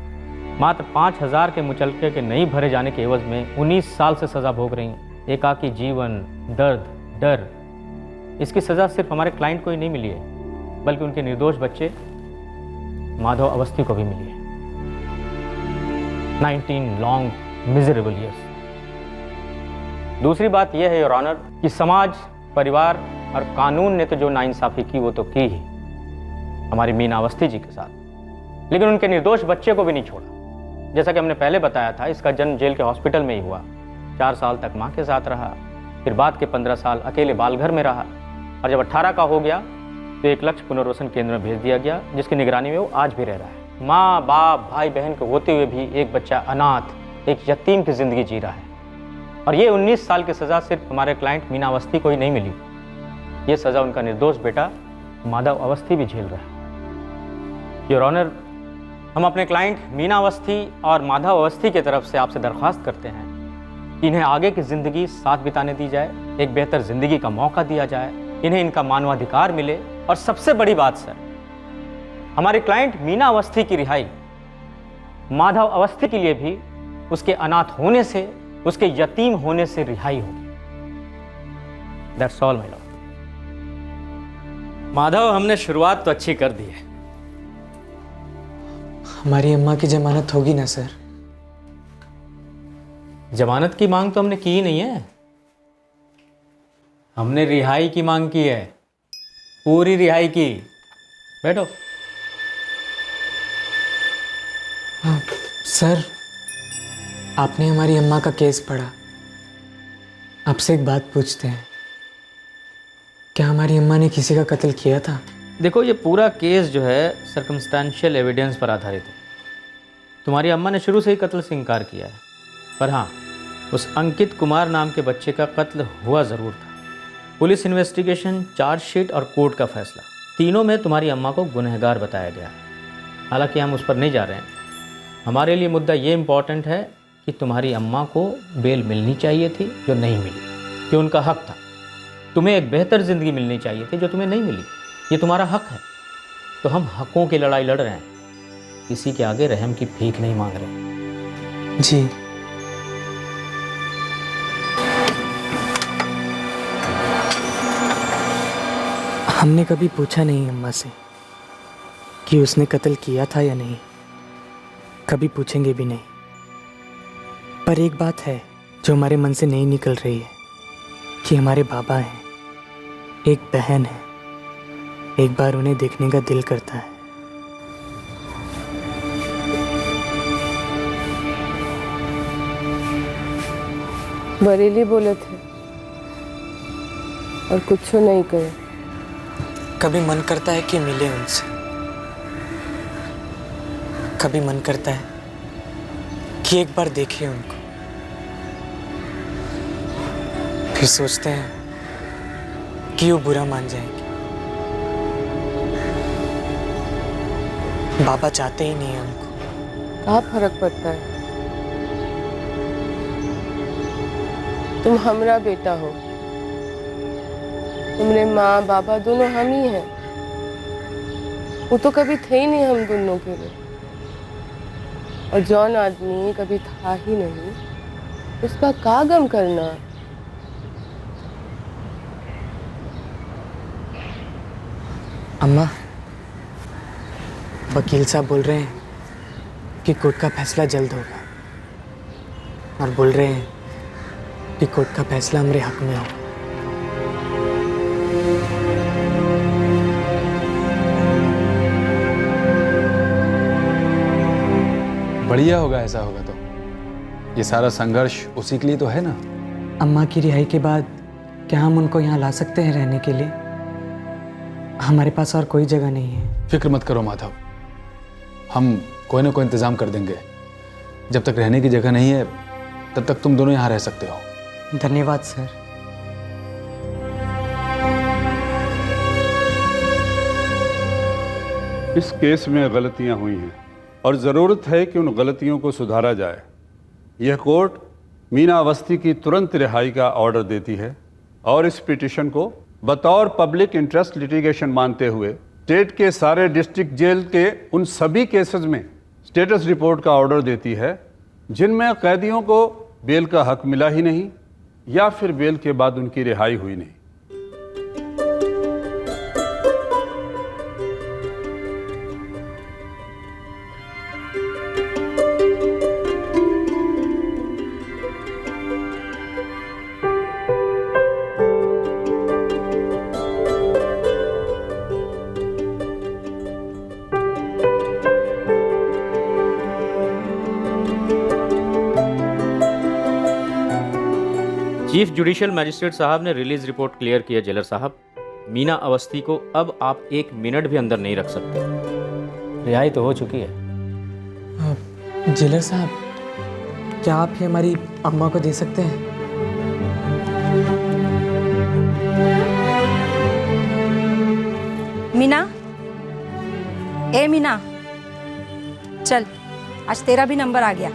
मात्र 5000 के मुचलके के नहीं भरे जाने के एवज में 19 साल से सज़ा भोग रही हैं। एकाकी जीवन, दर्द, डर, इसकी सज़ा सिर्फ हमारे क्लाइंट को ही नहीं मिली है बल्कि उनके निर्दोष बच्चे माधव अवस्थी को भी मिली है। 19 लॉन्ग मिजरेबल ईयर्स। दूसरी बात यह है योर ऑनर कि समाज, परिवार और कानून ने तो जो नाइंसाफ़ी की वो तो की ही हमारी मीना अवस्थी जी के साथ, लेकिन उनके निर्दोष बच्चे को भी नहीं छोड़ा। जैसा कि हमने पहले बताया था, इसका जन्म जेल के हॉस्पिटल में ही हुआ। 4 साल तक माँ के साथ रहा, फिर बाद के 15 साल अकेले बालघर में रहा और जब 18 का हो गया तो एक लक्ष्य पुनर्वसन केंद्र में भेज दिया गया, जिसकी निगरानी में वो आज भी रह रहा है। माँ, बाप, भाई बहन के होते हुए भी एक बच्चा अनाथ, एक यतीम की जिंदगी जी रहा है। और ये 19 साल की सज़ा सिर्फ हमारे क्लाइंट मीना अवस्थी को ही नहीं मिली, ये सज़ा उनका निर्दोष बेटा माधव अवस्थी भी झेल रहा है। योर ऑनर, हम अपने क्लाइंट मीना अवस्थी और माधव अवस्थी की तरफ से आपसे दरख्वास्त करते हैं कि इन्हें आगे की ज़िंदगी साथ बिताने दी जाए, एक बेहतर ज़िंदगी का मौका दिया जाए, इन्हें इनका मानवाधिकार मिले। और सबसे बड़ी बात सर, हमारे क्लाइंट मीना अवस्थी की रिहाई माधव अवस्थी के लिए भी उसके अनाथ होने से, उसके यतीम होने से रिहाई होगी। That's all my Lord. Madhav, हमने शुरुआत तो अच्छी कर दी है। हमारी अम्मा की जमानत होगी ना सर? जमानत की मांग तो हमने की ही नहीं है, हमने रिहाई की मांग की है, पूरी रिहाई की। बैठो। सर, आपने हमारी अम्मा का केस पढ़ा, आपसे एक बात पूछते हैं, क्या हमारी अम्मा ने किसी का कत्ल किया था? देखो, ये पूरा केस जो है सर्कमस्टेंशियल एविडेंस पर आधारित है। तुम्हारी अम्मा ने शुरू से ही कत्ल से इनकार किया है, पर हाँ, उस अंकित कुमार नाम के बच्चे का कत्ल हुआ ज़रूर था। पुलिस इन्वेस्टिगेशन, चार्जशीट और कोर्ट का फैसला, तीनों में तुम्हारी अम्मा को गुनहगार बताया गया। हालांकि हम उस पर नहीं जा रहे हैं। हमारे लिए मुद्दा ये इम्पॉर्टेंट है कि तुम्हारी अम्मा को बेल मिलनी चाहिए थी जो नहीं मिली, कि उनका हक था। तुम्हें एक बेहतर ज़िंदगी मिलनी चाहिए थी जो तुम्हें नहीं मिली, ये तुम्हारा हक है। तो हम हकों की लड़ाई लड़ रहे हैं, किसी के आगे रहम की भीख नहीं मांग रहे। जी हमने कभी पूछा नहीं अम्मा से कि उसने कत्ल किया था या नहीं, कभी पूछेंगे भी नहीं। पर एक बात है जो हमारे मन से नहीं निकल रही है कि हमारे बाबा हैं, एक बहन है, एक बार उन्हें देखने का दिल करता है। बरेली बोले थे और कुछ नहीं कहे। कभी मन करता है कि मिले उनसे, कभी मन करता है कि एक बार देखें उनको, फिर सोचते हैं कि वो बुरा मान जाएंगे। बाबा चाहते ही नहीं है उनको। क्या फर्क पड़ता है? तुम हमरा बेटा हो, तुम्हारे माँ बाबा दोनों हम ही हैं। वो तो कभी थे ही नहीं हम दोनों के लिए, और जौन आदमी कभी था ही नहीं उसका का गम करना। अम्मा, वकील साहब बोल रहे हैं कि कोर्ट का फैसला जल्द होगा, और बोल रहे हैं कि कोर्ट का फैसला हमारे हक में होगा। बढ़िया होगा, ऐसा होगा तो। ये सारा संघर्ष उसी के लिए तो है ना। अम्मा की रिहाई के बाद क्या हम उनको यहाँ ला सकते हैं रहने के लिए? हमारे पास और कोई जगह नहीं है। फिक्र मत करो माधव, हम कोई ना कोई इंतजाम कर देंगे। जब तक रहने की जगह नहीं है तब तक तुम दोनों यहाँ रह सकते हो। धन्यवाद सर। इस केस में गलतियां हुई हैं और ज़रूरत है कि उन गलतियों को सुधारा जाए। यह कोर्ट मीना अवस्थी की तुरंत रिहाई का ऑर्डर देती है और इस पिटीशन को बतौर पब्लिक इंटरेस्ट लिटिगेशन मानते हुए स्टेट के सारे डिस्ट्रिक्ट जेल के उन सभी केसेस में स्टेटस रिपोर्ट का ऑर्डर देती है जिनमें कैदियों को बेल का हक मिला ही नहीं या फिर बेल के बाद उनकी रिहाई हुई नहीं। चीफ जुडिशियल मजिस्ट्रेट साहब ने रिलीज रिपोर्ट क्लियर किया। जेलर साहब, मीना अवस्थी को अब आप 1 मिनट भी अंदर नहीं रख सकते। रिहाई तो हो चुकी है। जेलर साहब, क्या आप ही हमारी अम्मा को दे सकते हैं? मीना, ए मीना, चल आज तेरा भी नंबर आ गया।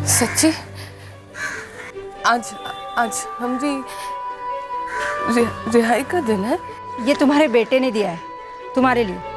सच्ची? आज आज हमारी रिहाई का दिन है? ये तुम्हारे बेटे ने दिया है तुम्हारे लिए।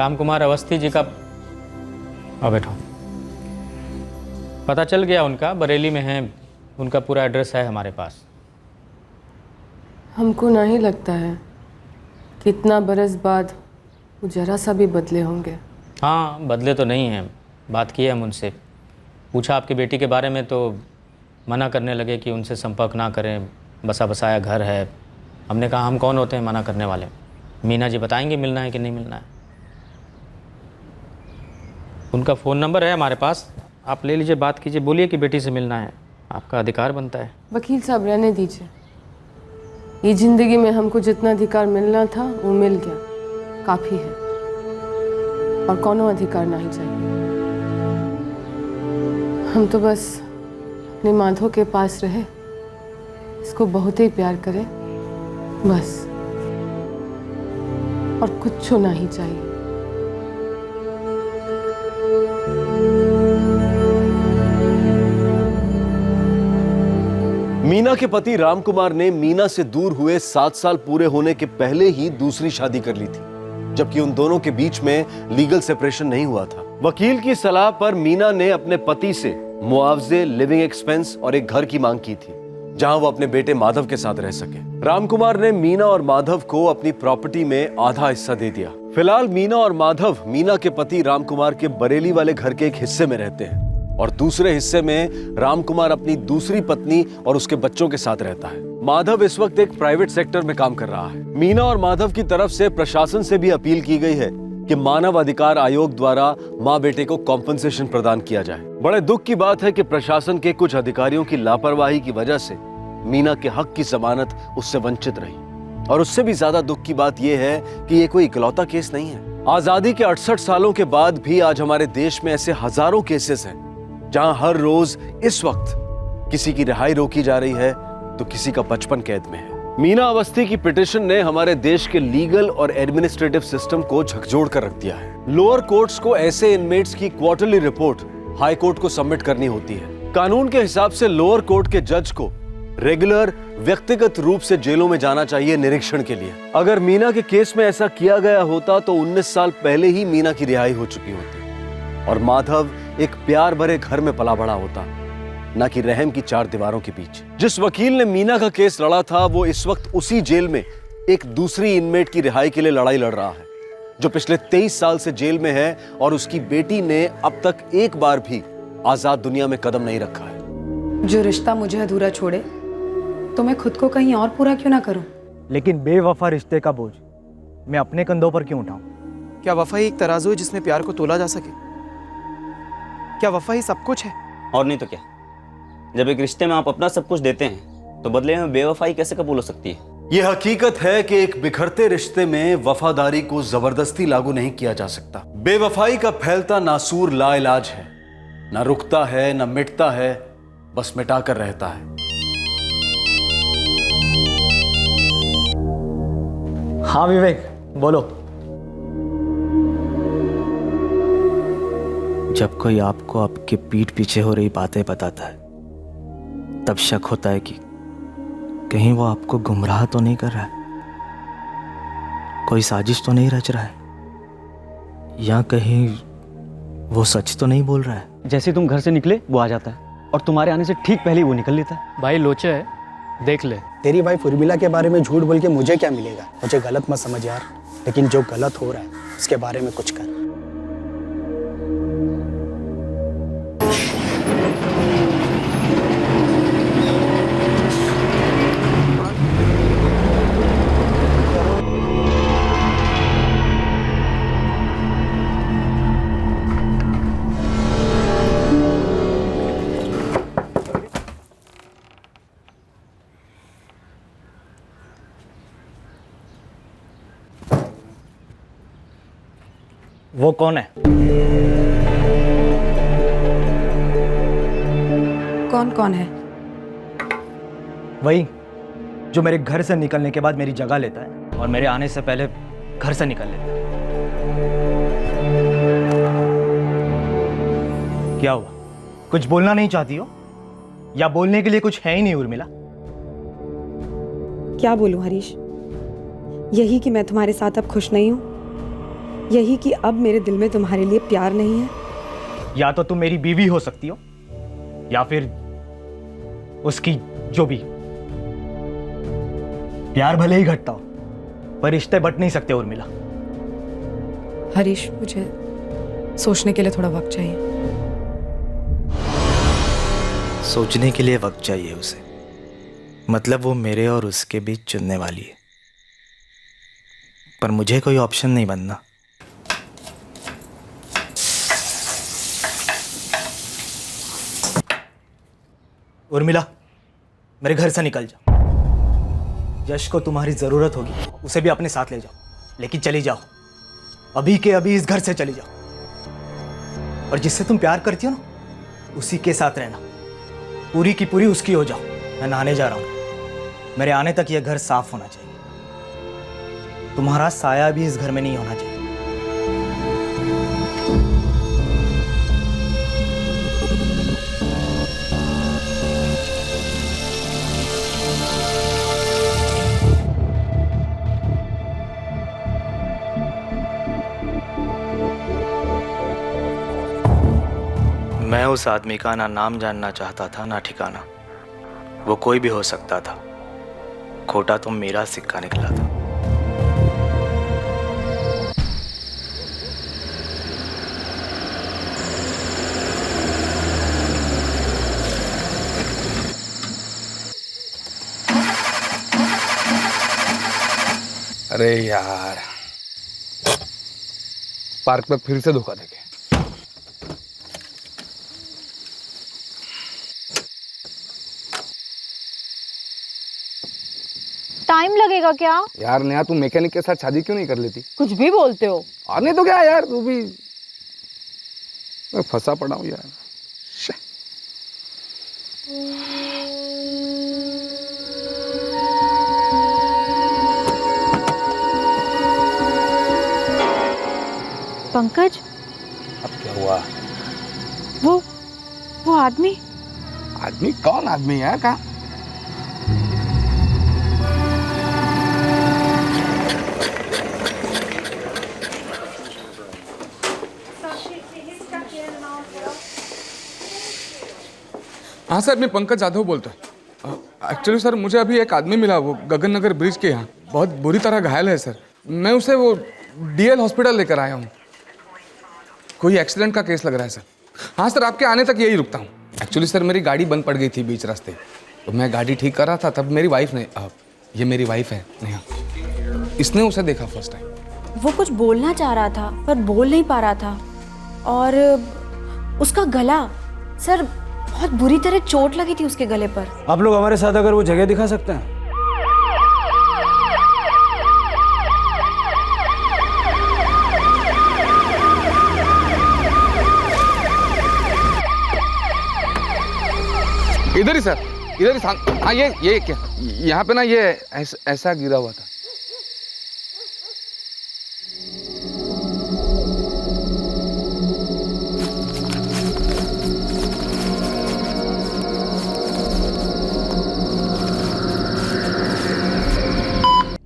रामकुमार अवस्थी जी का आओ बैठो। पता चल गया उनका, बरेली में है, उनका पूरा एड्रेस है हमारे पास। हमको नहीं लगता है कि इतना बरस बाद वो जरा सा भी बदले होंगे। हाँ, बदले तो नहीं हैं। बात की है हम उनसे, पूछा आपकी बेटी के बारे में तो मना करने लगे कि उनसे संपर्क ना करें, बसा बसाया घर है। हमने कहा हम कौन होते हैं मना करने वाले, मीना जी बताएंगे मिलना है कि नहीं मिलना है। उनका फ़ोन नंबर है हमारे पास, आप ले लीजिए, बात कीजिए, बोलिए कि बेटी से मिलना है, आपका अधिकार बनता है। वकील साहब रहने दीजिए, ये ज़िंदगी में हमको जितना अधिकार मिलना था वो मिल गया, काफ़ी है, और कोनो अधिकार नहीं चाहिए। हम तो बस अपने माधव के पास रहे, इसको बहुत ही प्यार करें बस, और कुछ नहीं चाहिए। मीना के पति रामकुमार ने मीना से दूर हुए 7 साल पूरे होने के पहले ही दूसरी शादी कर ली थी, जबकि उन दोनों के बीच में लीगल सेपरेशन नहीं हुआ था। वकील की सलाह पर मीना ने अपने पति से मुआवजे, लिविंग एक्सपेंस और एक घर की मांग की थी, जहां वो अपने बेटे माधव के साथ रह सके। रामकुमार ने मीना और माधव को अपनी प्रॉपर्टी में आधा हिस्सा दे दिया। फिलहाल मीना और माधव मीना के पति रामकुमार के बरेली वाले घर के एक हिस्से में रहते हैं, और दूसरे हिस्से में रामकुमार अपनी दूसरी पत्नी और उसके बच्चों के साथ रहता है। माधव इस वक्त एक प्राइवेट सेक्टर में काम कर रहा है। मीना और माधव की तरफ से प्रशासन से भी अपील की गई है कि मानव अधिकार आयोग द्वारा मां बेटे को कॉम्पनसेशन प्रदान किया जाए। बड़े दुख की बात है कि प्रशासन के कुछ अधिकारियों की लापरवाही की वजह से मीना के हक की जमानत उससे वंचित रही, और उससे भी ज्यादा दुख की बात यह है कि ये कोई इकलौता केस नहीं है। आजादी के 68 सालों के बाद भी आज हमारे देश में ऐसे हजारों केसेस हैं जहां हर रोज इस वक्त किसी की रिहाई रोकी जा रही है तो किसी का बचपन कैद में है। मीना अवस्थी की पिटीशन ने हमारे देश के लीगल और एडमिनिस्ट्रेटिव सिस्टम को झकझोर कर रख दिया है। लोअर कोर्ट्स को ऐसे इनमेट्स की क्वार्टरली रिपोर्ट हाई कोर्ट को सबमिट करनी होती है। कानून के हिसाब से लोअर कोर्ट के जज को रेगुलर व्यक्तिगत रूप से जेलों में जाना चाहिए निरीक्षण के लिए। अगर मीना के केस में ऐसा किया गया होता तो 19 साल पहले ही मीना की रिहाई हो चुकी होती और माधव एक प्यार भरे घर में पला बड़ा होता, न कि रहम की 4 दीवारों के बीच। जिस वकील ने मीना का केस लड़ा था वो इस वक्त उसी जेल में एक दूसरी इनमेट की रिहाई के लिए लड़ाई लड़ रहा है, जो पिछले 23 साल से जेल में है, और उसकी बेटी ने अब तक एक बार भी आजाद दुनिया में कदम नहीं रखा है। जो रिश्ता मुझे अधूरा छोड़े तो मैं खुद को कहीं और पूरा क्यों ना करूं? लेकिन बेवफा रिश्ते का बोझ मैं अपने कंधों पर क्यों उठाऊं? क्या वफा एक तराजू है जिसमें प्यार को तोला जा सके? क्या वफा ही सब कुछ है? और नहीं तो क्या। जब एक रिश्ते में आप अपना सब कुछ देते हैं तो बदले में बेवफाई कैसे कबूल हो सकती है? यह हकीकत है कि एक बिखरते रिश्ते में वफादारी को जबरदस्ती लागू नहीं किया जा सकता। बेवफाई का फैलता नासूर लाइलाज है, ना रुकता है ना मिटता है, बस मिटाकर रहता है। हाँ विवेक, बोलो। जब कोई आपको आपके पीठ पीछे हो रही बातें बताता है तब शक होता है कि कहीं वो आपको गुमराह तो नहीं कर रहा है, कोई साजिश तो नहीं रच रहा है, या कहीं वो सच तो नहीं बोल रहा है। जैसे तुम घर से निकले वो आ जाता है और तुम्हारे आने से ठीक पहले वो निकल लेता है। भाई लोचे है, देख ले। तेरी वाइफ उर्मिला के बारे में झूठ बोल के मुझे क्या मिलेगा? मुझे गलत मत समझ यार, लेकिन जो गलत हो रहा है उसके बारे में कुछ कर। वो कौन है? कौन कौन है? वही जो मेरे घर से निकलने के बाद मेरी जगह लेता है और मेरे आने से पहले घर से निकल लेता है। क्या हुआ, कुछ बोलना नहीं चाहती हो या बोलने के लिए कुछ है ही नहीं उर्मिला? क्या बोलूं हरीश, यही कि मैं तुम्हारे साथ अब खुश नहीं हूं। यही कि अब मेरे दिल में तुम्हारे लिए प्यार नहीं है। या तो तुम मेरी बीवी हो सकती हो या फिर उसकी जो भी। प्यार भले ही घटता हो पर रिश्ते बट नहीं सकते उर्मिला। हरीश, मुझे सोचने के लिए थोड़ा वक्त चाहिए। सोचने के लिए वक्त चाहिए उसे, मतलब वो मेरे और उसके बीच चुनने वाली है। पर मुझे कोई ऑप्शन नहीं बनना। उर्मिला, मेरे घर से निकल जाओ। यश को तुम्हारी जरूरत होगी, उसे भी अपने साथ ले जाओ, लेकिन चली जाओ, अभी के अभी इस घर से चली जाओ। और जिससे तुम प्यार करती हो ना, उसी के साथ रहना, पूरी की पूरी उसकी हो जाओ। मैं नहाने जा रहा हूं, मेरे आने तक यह घर साफ होना चाहिए। तुम्हारा साया भी इस घर में नहीं होना चाहिए। मैं उस आदमी का ना नाम जानना चाहता था ना ठिकाना। वो कोई भी हो सकता था, खोटा तो मेरा सिक्का निकला था। अरे यार, पार्क में फिर से धोखा देके। टाइम लगेगा क्या? यार नेहा, तू मैकेनिक के साथ शादी क्यों नहीं कर लेती? कुछ भी बोलते हो। और नहीं तो क्या यार, तू भी। मैं फंसा पड़ा हूँ यार। पंकज, अब क्या हुआ? वो आदमी। आदमी? कौन आदमी है? कहाँ? हाँ सर, मैं पंकज जाधव बोलता हूँ। एक्चुअली सर, मुझे अभी एक आदमी मिला, वो गगन नगर ब्रिज के यहाँ बहुत बुरी तरह घायल है सर। मैं उसे वो डीएल हॉस्पिटल लेकर आया हूँ। कोई एक्सीडेंट का केस लग रहा है सर। हाँ सर, आपके आने तक यही रुकता हूँ। एक्चुअली सर, मेरी गाड़ी बंद पड़ गई थी बीच रास्ते, तो मैं गाड़ी ठीक कर रहा था, तब मेरी वाइफ ने, ये मेरी वाइफ है नेहा, इसने उसे देखा फर्स्ट टाइम। वो कुछ बोलना चाह रहा था पर बोल नहीं पा रहा था, और उसका गला, सर बहुत बुरी तरह चोट लगी थी उसके गले पर। आप लोग हमारे साथ अगर वो जगह दिखा सकते हैं। इधर ही सर, इधर ही। हाँ, ये क्या, यहाँ पे ना ये ऐसा गिरा हुआ था।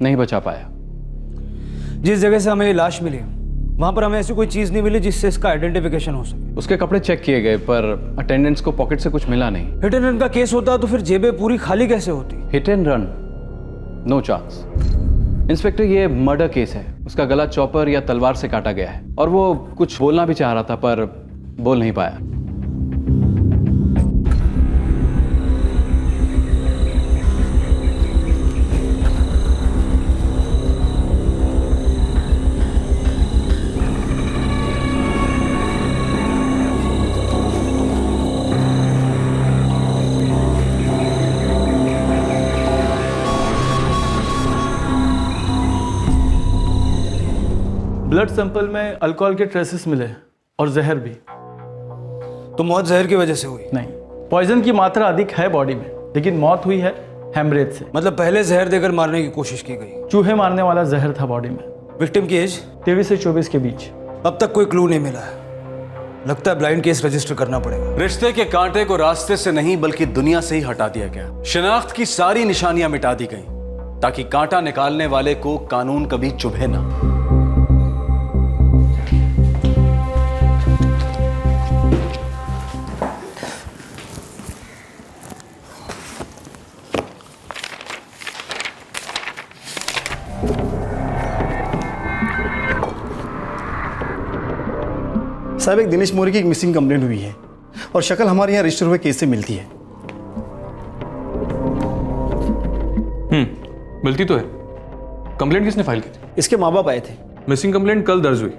नहीं बचा पाया। जिस जगह से हमें ये लाश मिली वहां पर हमें ऐसी कोई चीज नहीं मिली जिससे इसका आइडेंटिफिकेशन हो सके। उसके कपड़े चेक किए गए पर अटेंडेंट्स को पॉकेट से कुछ मिला नहीं। हिट एंड रन का केस होता तो फिर जेबें पूरी खाली कैसे होती? Hit and run, no chance. Inspector, ये मर्डर केस है। उसका गला चॉपर या तलवार से काटा गया है, और वो कुछ बोलना भी चाह रहा था पर बोल नहीं पाया। ब्लड सैंपल में अल्कोहल के ट्रेसेस मिले और जहर भी। तो मौत जहर की वजह से हुई? नहीं, पॉइजन की मात्रा अधिक है बॉडी में, लेकिन मौत हुई है हेमरेज से। मतलब पहले जहर देकर मारने की कोशिश की गई? चूहे मारने वाला जहर था बॉडी में। विक्टिम की एज 23 से 24 के बीच। अब तक कोई क्लू नहीं मिला है। लगता है ब्लाइंड केस रजिस्टर करना पड़ेगा। रिश्ते के कांटे को रास्ते से नहीं बल्कि दुनिया से ही हटा दिया गया। शिनाख्त की सारी निशानियां मिटा दी गई ताकि कांटा निकालने वाले को कानून कभी चुभे ना। साहब, एक दिनेश मौर्य की एक मिसिंग कंप्लेंट हुई है और शक्ल हमारे यहाँ रजिस्टर हुए केस से मिलती है। मिलती तो है। कंप्लेंट किसने फाइल की थी? इसके माँ बाप आए थे। मिसिंग कंप्लेंट कल दर्ज हुई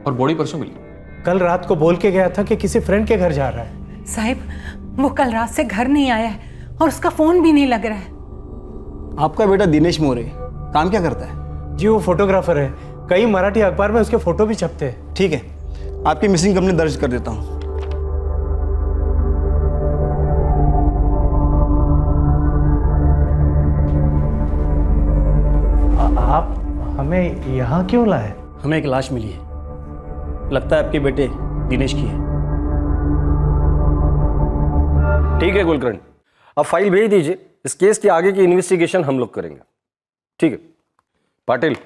और बॉडी परसों मिली। कल रात को बोल के गया था कि किसी फ्रेंड के घर जा रहा है। साहिब, वो कल रात से घर नहीं आया है और उसका फोन भी नहीं लग रहा है। आपका बेटा दिनेश मौर्य काम क्या करता है? जी वो फोटोग्राफर है, कई मराठी अखबार में उसके फोटो भी छपते हैं। ठीक है, आपकी मिसिंग कंप्लेंट दर्ज कर देता हूँ। आप हमें यहाँ क्यों लाए? हमें एक लाश मिली है, लगता है आपके बेटे दिनेश की है। ठीक है कुलकर्णी, अब फाइल भेज दीजिए। इस केस की आगे की इन्वेस्टिगेशन हम लोग करेंगे। ठीक है पाटिल,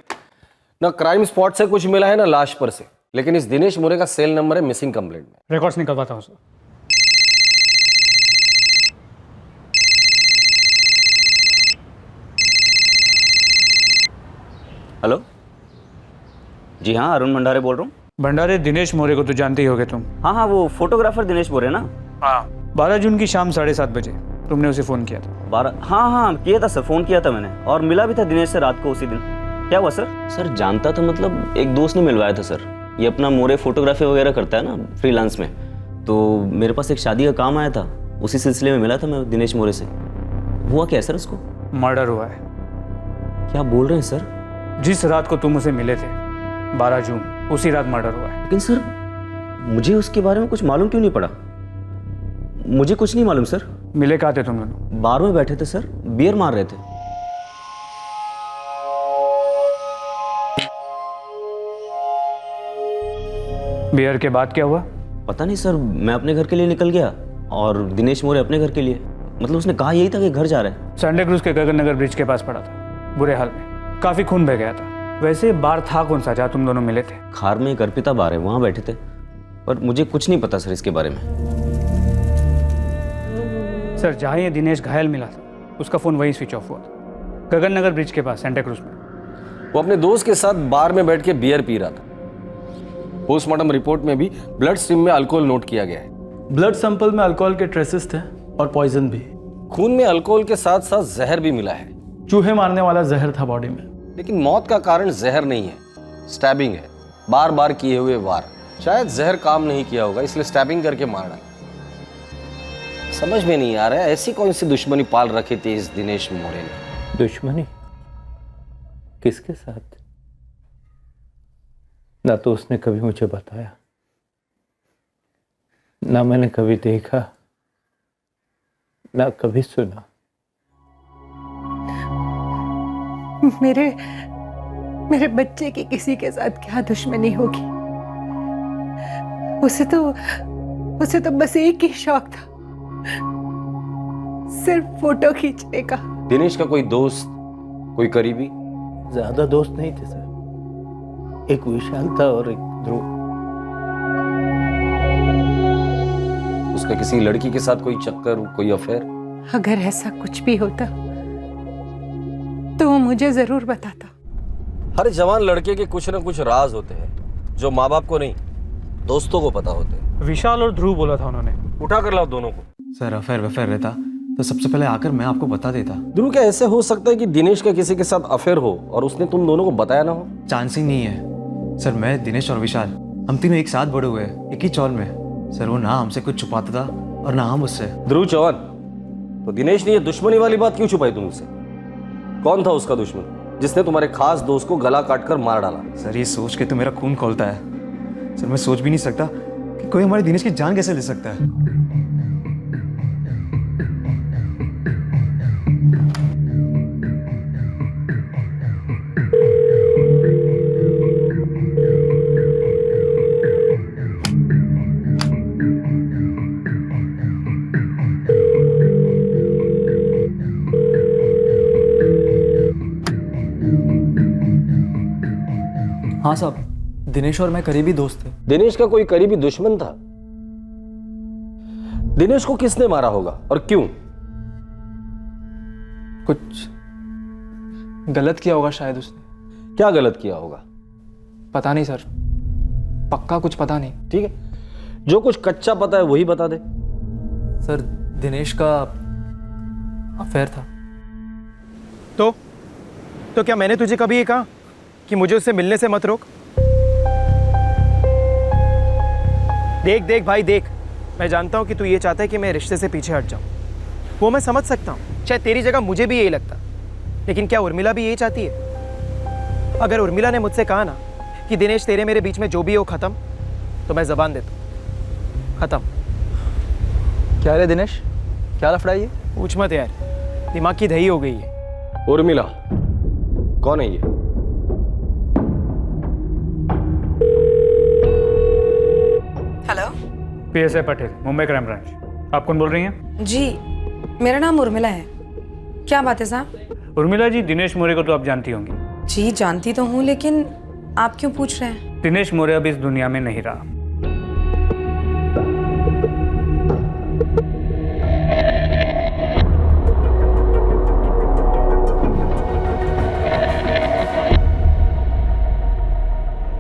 ना क्राइम स्पॉट से कुछ मिला है ना लाश पर से, लेकिन इस दिनेश मौर्य का सेल नंबर है मिसिंग कंप्लेंट में। रिकॉर्ड्स निकलवाता हूँ सर। हेलो जी हाँ, अरुण भंडारे बोल रहा हूँ। भंडारे दिनेश मौर्य को तो जानते ही होगे तुम। हाँ हाँ, वो फोटोग्राफर दिनेश मौर्य ना। हाँ, 12 जून की शाम 7:30 बजे तुमने उसे फोन किया था। 12? हाँ हाँ किया था सर, फोन किया था मैंने और मिला भी था दिनेश से रात को उसी दिन। क्या हुआ सर? सर जानता था, मतलब एक दोस्त ने मिलवाया था सर। ये अपना मौर्य फोटोग्राफी वगैरह करता है ना फ्रीलांस में, तो मेरे पास एक शादी का काम आया था, उसी सिलसिले में मिला था मैं दिनेश मौर्य से। हुआ क्या है सर उसको? मर्डर हुआ है। क्या बोल रहे हैं सर? जिस रात को तुम उसे मिले थे 12 जून, उसी रात मर्डर हुआ है। लेकिन सर मुझे उसके बारे में कुछ मालूम क्यों नहीं पड़ा? मुझे कुछ नहीं मालूम सर। मिले कहाँ थे तुम दोनों? बार में बैठे थे सर, बियर मार रहे थे। बियर के बाद क्या हुआ? पता नहीं सर, मैं अपने घर के लिए निकल गया और दिनेश मौर्य अपने घर के लिए। मतलब उसने कहा यही था कि घर जा रहे हैं। संडे क्रूज के गगन नगर ब्रिज के पास पड़ा था, बुरे हाल में, काफी खून बह गया था। वैसे बार था कौन सा जहाँ तुम दोनों मिले थे? खार में एक अर्पिता बार है, वहां बैठे थे, पर मुझे कुछ नहीं पता सर इसके बारे में। सर जहाँ ये दिनेश घायल मिला था उसका फोन वहीं स्विच ऑफ हुआ था, गगन नगर ब्रिज के पास सेंटा क्रूज में। वो अपने दोस्त के साथ बार में बैठ के बियर पी रहा था। पोस्टमार्टम रिपोर्ट में भी ब्लड स्ट्रीम में अल्कोहल नोट किया गया है। ब्लड सैंपल में अल्कोहल के ट्रेसेस थे और पॉइजन भी। खून में अल्कोहल के साथ साथ जहर भी मिला है। चूहे मारने वाला जहर था बॉडी में। लेकिन मौत का कारण जहर नहीं है, स्टैबिंग है। बार बार किए हुए वार। शायद जहर काम नहीं किया होगा, इसलिए स्टैबिंग करके मार डाला। समझ में नहीं आ रहा है ऐसी कौन सी दुश्मनी पाल रखी थी इस दिनेश मौर्य ने। दुश्मनी? किसके साथ? ना तो उसने कभी मुझे बताया, ना मैंने कभी देखा, ना कभी सुना। मेरे बच्चे की किसी के साथ क्या दुश्मनी होगी? उसे तो बस एक ही शौक था, सिर्फ फोटो खींचने का। दिनेश का कोई दोस्त, कोई करीबी? ज्यादा दोस्त नहीं थे सर, एक विशाल था और एक ध्रुव। उसका किसी लड़की के साथ कोई चक्कर, कोई अफेयर? अगर ऐसा कुछ भी होता तो वो मुझे जरूर बताता। हर जवान लड़के के कुछ न कुछ राज होते हैं जो माँ बाप को नहीं, दोस्तों को पता होते हैं। विशाल और ध्रुव बोला था उन्होंने। उठा कर लाओ दोनों को। सर अफेयर वफेयर रहता तो सबसे पहले आकर मैं आपको बता देता। ध्रुव, क्या ऐसे हो सकता है कि दिनेश का किसी के साथ अफेयर हो और उसने तुम दोनों को बताया ना हो? चांस ही नहीं है सर। मैं, दिनेश और विशाल, हम तीनों एक साथ बड़े हुए, एक ही चौल में। सर वो ना हमसे कुछ छुपाता था और ना हम उससे। ध्रुव चौहान, तो दिनेश ने ये दुश्मनी वाली बात क्यों छुपाई तुमसे? कौन था उसका दुश्मन जिसने तुम्हारे खास दोस्त को गला काटकर मार डाला? सर ये सोच के तो मेरा खून खौलता है। सर मैं सोच भी नहीं सकता कि कोई हमारे दिनेश की जान कैसे ले सकता है। हाँ साहब, दिनेश और मैं करीबी दोस्त थे। दिनेश का कोई करीबी दुश्मन था? दिनेश को किसने मारा होगा और क्यों? कुछ गलत किया होगा शायद उसने। क्या गलत किया होगा? पता नहीं सर, पक्का कुछ पता नहीं। ठीक है, जो कुछ कच्चा पता है वही बता दे। सर दिनेश का अफेयर था। तो क्या मैंने तुझे कभी ये कहा कि मुझे उससे मिलने से मत रोक? देख देख भाई देख, मैं जानता हूँ कि तू ये चाहता है कि मैं रिश्ते से पीछे हट जाऊँ, वो मैं समझ सकता हूँ। शायद तेरी जगह मुझे भी यही लगता, लेकिन क्या उर्मिला भी यही चाहती है? अगर उर्मिला ने मुझसे कहा ना कि दिनेश तेरे मेरे बीच में जो भी हो खत्म, तो मैं जबान देता हूँ, खत्म। क्या रे दिनेश, क्या लफड़ा ये? पूछ मत यार, दिमाग की दही हो गई है। उर्मिला कौन है ये? Hello, PSI Patel, Mumbai crime branch. आप कौन बोल रही हैं? जी मेरा नाम उर्मिला है। क्या बात है साहब? उर्मिला जी, दिनेश मोरे को तो आप जानती होंगी। जी जानती तो हूँ, लेकिन आप क्यों पूछ रहे हैं? दिनेश मोरे अब इस दुनिया में नहीं रहा।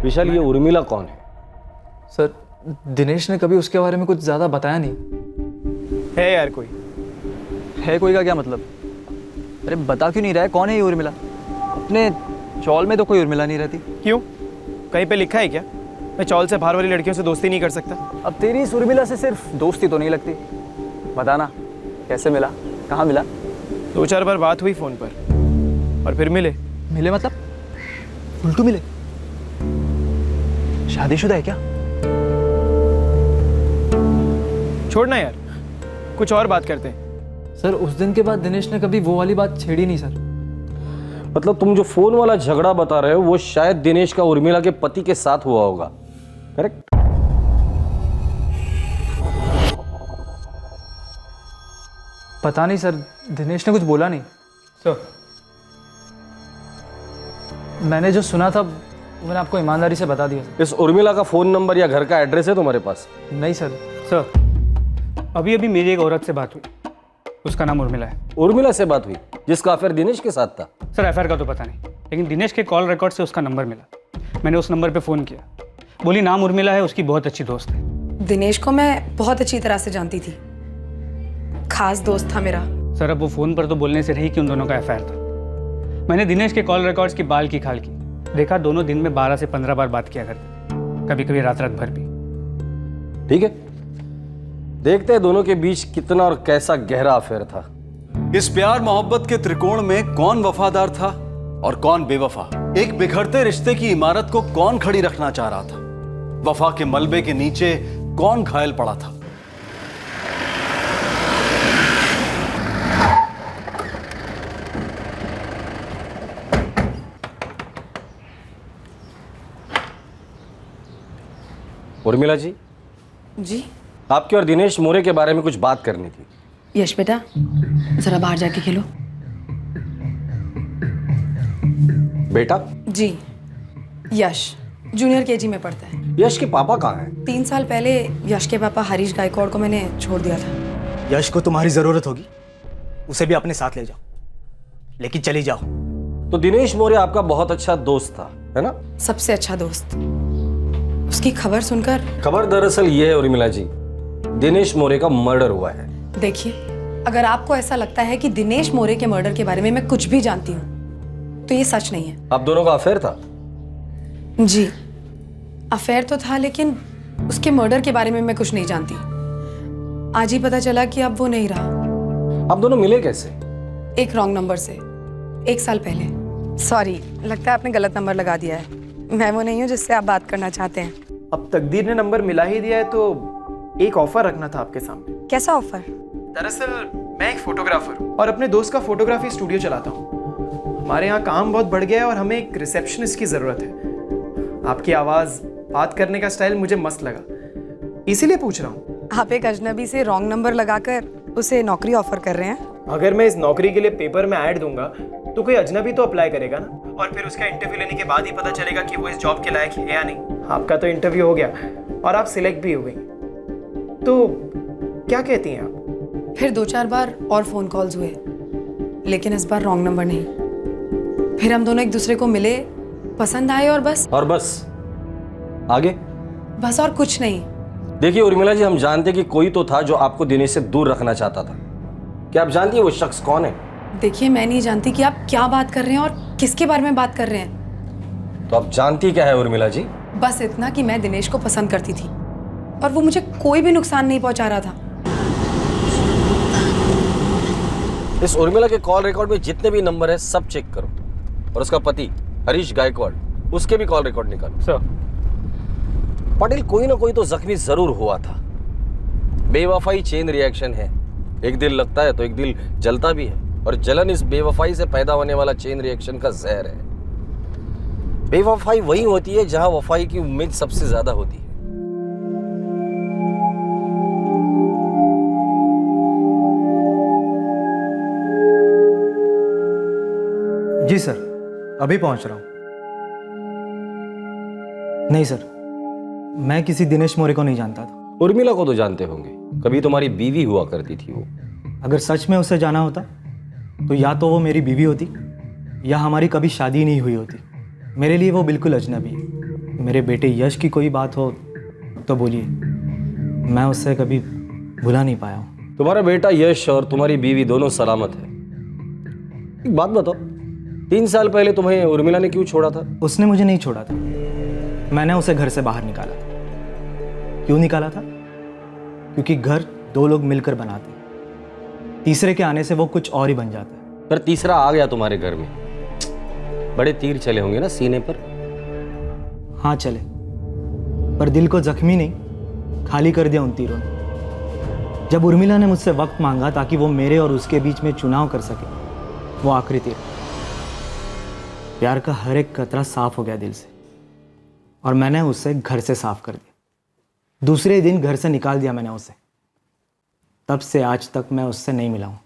विशाल, ये उर्मिला कौन है? सर दिनेश ने कभी उसके बारे में कुछ ज़्यादा बताया नहीं। है यार कोई? है कोई का क्या मतलब? अरे बता क्यों नहीं रहा है, कौन है ये उर्मिला? अपने चौल में तो कोई उर्मिला नहीं रहती। क्यों, कहीं पे लिखा है क्या मैं चौल से बाहर वाली लड़कियों से दोस्ती नहीं कर सकता? अब तेरी इस उर्मिला से सिर्फ दोस्ती तो नहीं लगती। बताना कैसे मिला, कहाँ मिला? 2-4 बार बात हुई फ़ोन पर, और फिर मिले। मिले मतलब उल्टू मिले? शादीशुदा है क्या? छोड़ना यार, कुछ और बात करते हैं। सर उस दिन के बाद दिनेश ने कभी वो वाली बात छेड़ी नहीं सर। मतलब तुम जो फोन वाला झगड़ा बता रहे हो वो शायद दिनेश का उर्मिला के पति के साथ हुआ होगा, करेक्ट? पता नहीं सर, दिनेश ने कुछ बोला नहीं। सर मैंने जो सुना था मैंने आपको ईमानदारी से बता दिया। इस उर्मिला का फोन नंबर या घर का एड्रेस है तुम्हारे पास? नहीं सर। सर अभी अभी मेरी एक औरत से बात हुई, उसका नाम उर्मिला है। उर्मिला से बात हुई जिसका अफेयर दिनेश के साथ था? सर अफेयर का तो पता नहीं, लेकिन दिनेश के कॉल रिकॉर्ड से उसका नंबर मिला। मैंने उस नंबर पे फ़ोन किया, बोली नाम उर्मिला है, उसकी बहुत अच्छी दोस्त है। दिनेश को मैं बहुत अच्छी तरह से जानती थी, खास दोस्त था मेरा। सर अब वो फ़ोन पर तो बोलने से रही कि उन दोनों का अफेयर था। मैंने दिनेश के कॉल रिकॉर्ड्स की बाल की खाल की, देखा दोनों दिन में 12 से 15 बार बात किया करते, कभी कभी रात रात भर भी। ठीक है, देखते हैं दोनों के बीच कितना और कैसा गहरा अफेयर था। इस प्यार मोहब्बत के त्रिकोण में कौन वफादार था और कौन बेवफा? एक बिखरते रिश्ते की इमारत को कौन खड़ी रखना चाह रहा था? वफा के मलबे के नीचे कौन घायल पड़ा था? उर्मिला जी। जी आपके और दिनेश मोरे के बारे में कुछ बात करनी थी। यश बेटा, जरा बाहर जाके खेलो। बेटा? जी, यश जूनियर केजी में पढ़ता है। यश के पापा कहाँ हैं? 3 साल पहले यश के पापा हरीश गायकवाड़ को मैंने छोड़ दिया था। यश को तुम्हारी जरूरत होगी, उसे भी अपने साथ ले जाओ, लेकिन चली जाओ। तो दिनेश मोरे आपका बहुत अच्छा दोस्त था, है ना? सबसे अच्छा दोस्त। उसकी खबर सुनकर। खबर दरअसल ये है उर्मिला जी, दिनेश मोरे का मर्डर हुआ है। देखिए, अगर आपको ऐसा लगता है कि दिनेश मोरे के मर्डर के बारे में मैं कुछ भी जानती हूँ, तो ये सच नहीं है। आप दोनों का अफेयर था? जी, अफेयर तो था, लेकिन उसके मर्डर के बारे में मैं कुछ नहीं जानती। आज ही पता चला कि अब वो नहीं रहा। आप दोनों मिले कैसे? एक रॉन्ग नंबर से, 1 साल पहले। सॉरी, लगता है आपने गलत नंबर लगा दिया है। मैं वो नहीं हूँ जिससे आप बात करना चाहते हैं। अब तकदीर ने नंबर मिला ही दिया है, तो एक ऑफर रखना था आपके सामने। कैसा ऑफर? दरअसल मैं एक फोटोग्राफर हूँ और अपने दोस्त का फोटोग्राफी स्टूडियो चलाता हूँ। हमारे यहाँ काम बहुत बढ़ गया है और हमें एक रिसेप्शनिस्ट की ज़रूरत है। आपकी आवाज़, बात करने का स्टाइल मुझे मस्त लगा, इसीलिए पूछ रहा हूँ। आप एक अजनबी से रॉन्ग नंबर लगाकर उसे नौकरी ऑफर कर रहे हैं? अगर मैं इस नौकरी के लिए पेपर में ऐड दूंगा तो कोई अजनबी तो अप्लाई करेगा ना, और फिर उसका इंटरव्यू लेने के बाद ही पता चलेगा कि वो इस जॉब के लायक है या नहीं। आपका तो इंटरव्यू हो गया और आप सिलेक्ट भी हो गई, तो क्या कहती हैं आप? फिर 2-4 बार और फ़ोन कॉल्स हुए, लेकिन इस बार रॉन्ग नंबर नहीं। फिर हम दोनों एक दूसरे को मिले, पसंद आए और बस। आगे? बस और कुछ नहीं। देखिए उर्मिला जी, हम जानते कि कोई तो था जो आपको दिनेश से दूर रखना चाहता था। क्या आप जानती है वो शख्स कौन है? देखिए, मैं नहीं जानती कि आप क्या बात कर रहे हैं और किसके बारे में बात कर रहे हैं। तो आप जानती क्या है उर्मिला जी? बस इतना कि मैं दिनेश को पसंद करती थी और वो मुझे कोई भी नुकसान नहीं पहुंचा रहा था। इस उर्मिला के कॉल रिकॉर्ड में जितने भी नंबर है सब चेक करो, और उसका पति हरीश गायकवाड़, उसके भी कॉल रिकॉर्ड निकालो। सर पाटिल, कोई ना कोई तो जख्मी जरूर हुआ था। बेवफाई चेन रिएक्शन है, एक दिल लगता है तो एक दिल जलता भी है, और जलन इस बेवफाई से पैदा होने वाला चेन रिएक्शन का जहर है। बेवफाई वही होती है जहां वफाई की उम्मीद सबसे ज्यादा होती है। जी सर, अभी पहुंच रहा हूं। नहीं सर, मैं किसी दिनेश मोरे को नहीं जानता था। उर्मिला को तो जानते होंगे, कभी तुम्हारी बीवी हुआ करती थी वो। अगर सच में उसे जाना होता तो या तो वो मेरी बीवी होती या हमारी कभी शादी नहीं हुई होती। मेरे लिए वो बिल्कुल अजनबी है। मेरे बेटे यश की कोई बात हो तो बोलिए, मैं उससे कभी भुला नहीं पाया हूँ। तुम्हारा बेटा यश और तुम्हारी बीवी दोनों सलामत है। एक बात बताओ, 3 साल पहले तुम्हें उर्मिला ने क्यों छोड़ा था? उसने मुझे नहीं छोड़ा था, मैंने उसे घर से बाहर निकाला था। क्यों निकाला था? क्योंकि घर 2 लोग मिलकर बनाते हैं, तीसरे के आने से वो कुछ और ही बन जाता है। पर तीसरा आ गया तुम्हारे घर में, बड़े तीर चले होंगे ना सीने पर? हाँ चले, पर दिल को जख्मी नहीं खाली कर दिया उन तीरों ने। जब उर्मिला ने मुझसे वक्त मांगा ताकि वो मेरे और उसके बीच में चुनाव कर सके, वो आखिरी तीर। प्यार का हर एक कतरा साफ हो गया दिल से, और मैंने उसे घर से साफ कर दिया। दूसरे दिन घर से निकाल दिया मैंने उसे। तब से आज तक मैं उससे नहीं मिला हूं।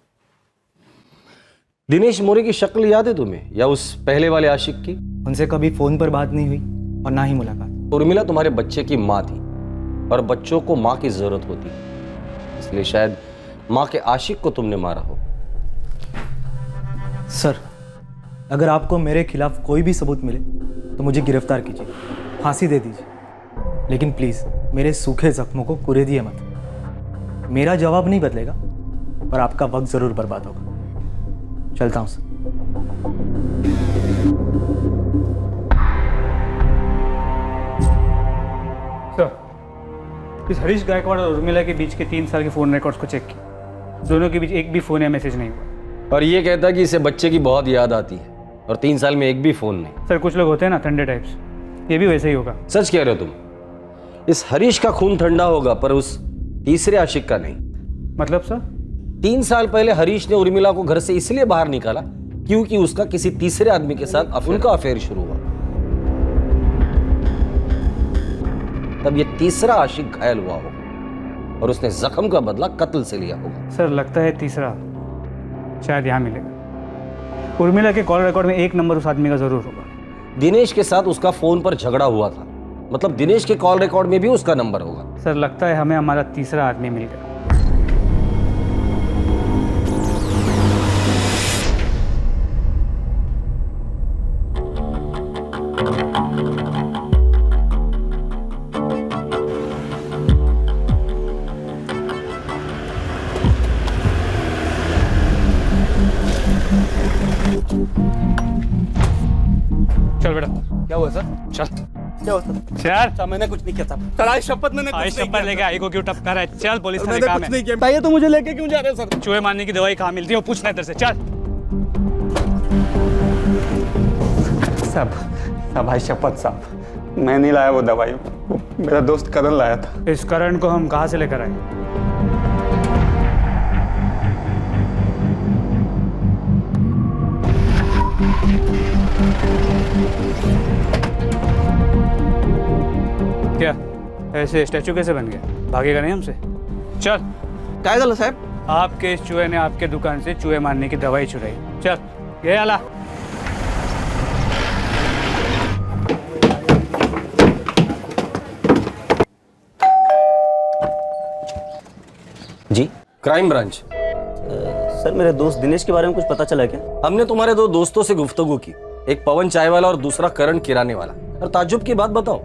दिनेश मोरे की शक्ल याद है तुम्हें, या उस पहले वाले आशिक की? उनसे कभी फोन पर बात नहीं हुई और ना ही मुलाकात। उर्मिला तुम्हारे बच्चे की माँ थी, और बच्चों को माँ की जरूरत होती है, इसलिए शायद माँ के आशिक को तुमने मारा हो। सर, अगर आपको मेरे खिलाफ कोई भी सबूत मिले तो मुझे गिरफ्तार कीजिए, फांसी दे दीजिए, लेकिन प्लीज मेरे सूखे जख्मों को कुरेदिए मत। मेरा जवाब नहीं बदलेगा, पर आपका वक्त जरूर बर्बाद होगा। चलता हूं सर। सर, इस हरीश गायकवाड़ और उर्मिला के बीच के 3 साल के फ़ोन रिकॉर्ड्स को चेक किया। दोनों के बीच एक भी फ़ोन या मैसेज नहीं हुआ। और ये कहता है कि इसे बच्चे की बहुत याद आती है, और 3 साल में एक भी फ़ोन नहीं। सर, कुछ लोग होते हैं ना ठंडे टाइप्स, ये भी वैसे ही होगा। सच कह रहे हो तुम? इस हरीश का खून ठंडा होगा, पर उस तीसरे आशिक का नहीं। मतलब सर? 3 साल पहले हरीश ने उर्मिला को घर से इसलिए बाहर निकाला क्योंकि उसका किसी तीसरे आदमी के साथ उनका अफेयर शुरू हुआ। तब ये तीसरा आशिक घायल हुआ होगा, और उसने जख्म का बदला कत्ल से लिया होगा। सर, लगता है तीसरा शायद यहाँ मिलेगा। उर्मिला के कॉल रिकॉर्ड में एक नंबर उस आदमी का जरूर होगा। दिनेश के साथ उसका फोन पर झगड़ा हुआ था, मतलब दिनेश के कॉल रिकॉर्ड में भी उसका नंबर होगा। सर, लगता है हमें हमारा तीसरा आदमी मिल गया। चल बेटा। क्या हुआ सर? चल। क्या हुआ सर? चल। मैंने कुछ नहीं किया था सर। आज शपथ मैंने कुछ नहीं किया। शपथ लेके आई को क्यों टपका रहा है? चल, पुलिस मैंने कुछ नहीं किया। बताइए तो मुझे लेके क्यों जा रहे हैं सर? चूहे मारने की दवाई कहाँ मिलती है वो पूछना इधर से। चल साहब, भाई शपथ साहब, मैं नहीं लाया वो दवाई, वो मेरा दोस्त करण लाया था। इस करण को हम कहाँ से लेकर आए? क्या ऐसे स्टैचू कैसे बन गया? भागेगा नहीं हमसे? चल। क्या गल साहब? आपके इस चूहे ने आपके दुकान से चूहे मारने की दवाई चुराई। चल, ये आला। जी, क्राइम ब्रांच। सर, मेरे दोस्त दिनेश के बारे में कुछ पता चला क्या? हमने तुम्हारे 2 दोस्तों से गुफ्तगू की, एक पवन चाय वाला और दूसरा करण किराने वाला। और ताज्जुब की बात बताओ,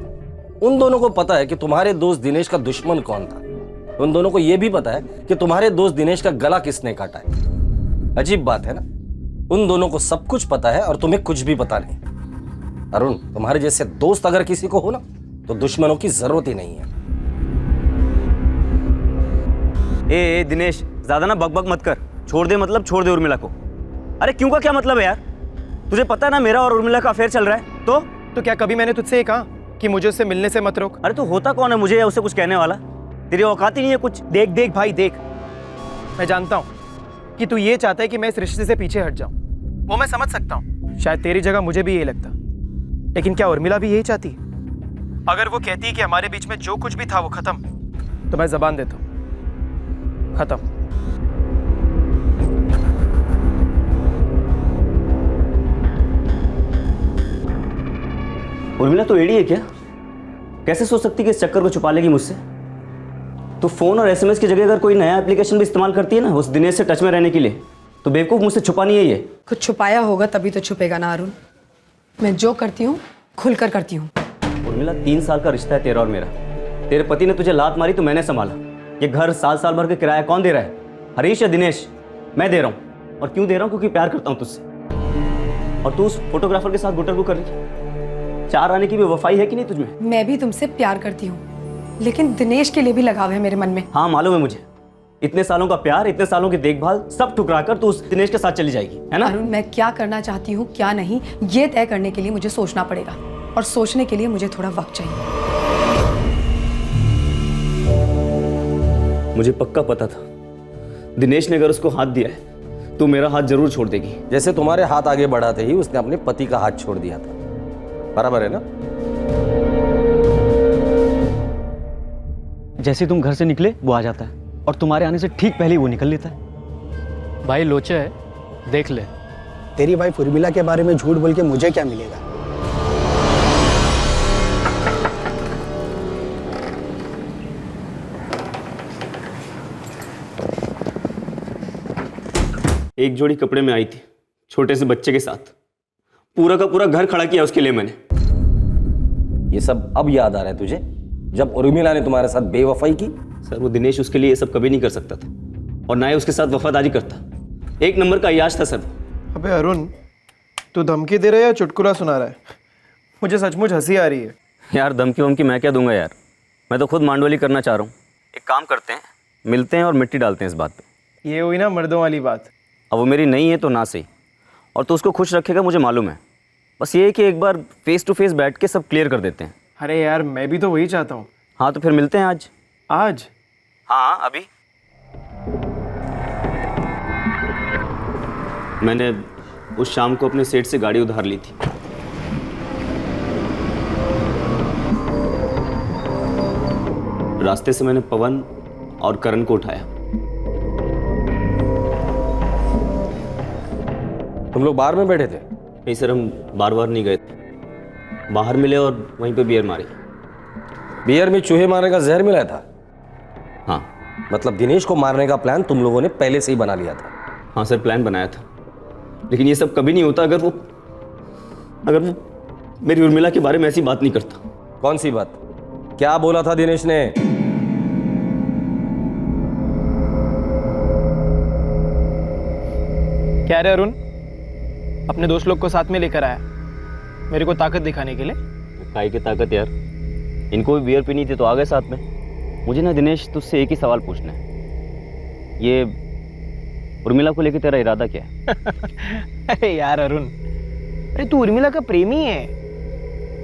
उन दोनों को पता है कि तुम्हारे दोस्त दिनेश का दुश्मन कौन था। उन दोनों को यह भी पता है कि तुम्हारे दोस्त दिनेश का गला किसने काटा है। अजीब बात है ना, उन दोनों को सब कुछ पता है और तुम्हें कुछ भी पता नहीं। अरुण, तुम्हारे जैसे दोस्त अगर किसी को हो ना तो दुश्मनों की जरूरत ही नहीं है। ए दिनेश, ज्यादा ना बकबक मत कर। छोड़ दे मतलब छोड़ दे उर्मिला को। अरे क्यों का क्या मतलब है यार? तुझे पता है ना मेरा और उर्मिला का अफेयर चल रहा है। तो क्या कभी मैंने तुझसे ये कहा कि मुझे उससे मिलने से मत रोक? अरे तू होता कौन है मुझे या उससे कुछ कहने वाला? तेरी औकात ही नहीं है कुछ। देख देख भाई देख, मैं जानता हूँ कि तू ये चाहता है कि मैं इस रिश्ते से पीछे हट जाऊं। वो मैं समझ सकता हूँ, शायद तेरी जगह मुझे भी यही लगता। लेकिन क्या उर्मिला भी यही चाहती है? अगर वो कहती है कि हमारे बीच में जो कुछ भी था वो खत्म, तो मैं जबान देता हूँ, खत्म। उर्मिला तो एड़ी है क्या? कैसे सोच सकती कि इस चक्कर को छुपा लेगी मुझसे? तो फोन और एसएमएस की जगह अगर कोई नया एप्लीकेशन भी इस्तेमाल करती है ना उस दिनेश से टच में रहने के लिए, तो बेवकूफ मुझसे छुपा नहीं है ये। कुछ छुपाया होगा तभी तो छुपेगा ना अरुण। मैं जो करती हूँ खुलकर करती हूँ। उर्मिला 3 साल का रिश्ता है तेरा और मेरा। तेरे पति ने तुझे लात मारी तो मैंने संभाला। ये घर साल भर का किराया कौन दे रहा है? हरीश या दिनेश? मैं दे रहा हूँ। और क्यों दे रहा हूँ? क्योंकि प्यार करता हूँ तुझसे। और तू उस फोटोग्राफर के साथ गुटरगू कर रही। 4 आने की भी वफाई है कि नहीं तुझमें? मैं भी तुमसे प्यार करती हूँ, लेकिन दिनेश के लिए भी लगाव है मेरे मन में। हाँ मालूम है मुझे। इतने सालों का प्यार, इतने सालों की देखभाल सब ठुकरा कर तू उस दिनेश के साथ चली जाएगी, है ना? अरुण, मैं क्या करना चाहती हूँ क्या नहीं, ये तय करने के लिए मुझे सोचना पड़ेगा, और सोचने के लिए मुझे थोड़ा वक्त चाहिए। मुझे पक्का पता था दिनेश ने अगर उसको हाथ दिया है तो मेरा हाथ जरूर छोड़ देगी। जैसे तुम्हारे हाथ आगे बढ़ाते ही उसने अपने पति का हाथ छोड़ दिया था। बराबर है ना? जैसे तुम घर से निकले वो आ जाता है, और तुम्हारे आने से ठीक पहले ही वो निकल लेता है। भाई लोचे है, देख ले। तेरी वाइफ उर्मिला के बारे में झूठ बोल के मुझे क्या मिलेगा? एक जोड़ी कपड़े में आई थी छोटे से बच्चे के साथ। पूरा का पूरा घर खड़ा किया उसके लिए मैंने। ये सब अब याद आ रहा है तुझे, जब उर्मिला ने तुम्हारे साथ बेवफाई की? सर वो दिनेश उसके लिए ये सब कभी नहीं कर सकता था, और ना ही उसके साथ वफादारी करता। 1 नंबर का अय्याश था सर। अबे अरुण, तू धमकी दे रहा है या चुटकुला सुना रहा है? मुझे सचमुच हंसी आ रही है। यार धमकी वमकी मैं क्या दूंगा यार, मैं तो खुद मांडवली करना चाह रहा हूँ। एक काम करते हैं, मिलते हैं और मिट्टी डालते हैं इस बात पे। ये हुई ना मर्दों वाली बात। अब वो मेरी नहीं है तो ना सही, और तो उसको खुश रखेगा मुझे मालूम है। बस ये है कि एक बार फेस टू फेस बैठ के सब क्लियर कर देते हैं। अरे यार मैं भी तो वही चाहता हूँ। हाँ तो फिर मिलते हैं आज। आज? हाँ अभी। मैंने उस शाम को अपने सेठ से गाड़ी उधार ली थी। रास्ते से मैंने पवन और करण को उठाया। तुम लोग बार में बैठे थे? नहीं सर, हम बार नहीं गए थे। बाहर मिले और वहीं पे बियर मारी। बियर में चूहे मारने का जहर मिला था? हाँ। मतलब दिनेश को मारने का प्लान तुम लोगों ने पहले से ही बना लिया था? हाँ सर, प्लान बनाया था, लेकिन ये सब कभी नहीं होता अगर वो मेरी उर्मिला के बारे में ऐसी बात नहीं करता। कौन सी बात? क्या बोला था दिनेश ने? क्या रे अरुण, अपने दोस्त लोग को साथ में लेकर आया मेरे को ताकत दिखाने के लिए? काहे की ताकत यार, इनको भी बियर पीनी थी तो आ गए साथ में। मुझे ना दिनेश तुझसे एक ही सवाल पूछना है, ये उर्मिला को लेकर तेरा इरादा क्या है? अरे यार अरुण, अरे तू उर्मिला का प्रेमी है,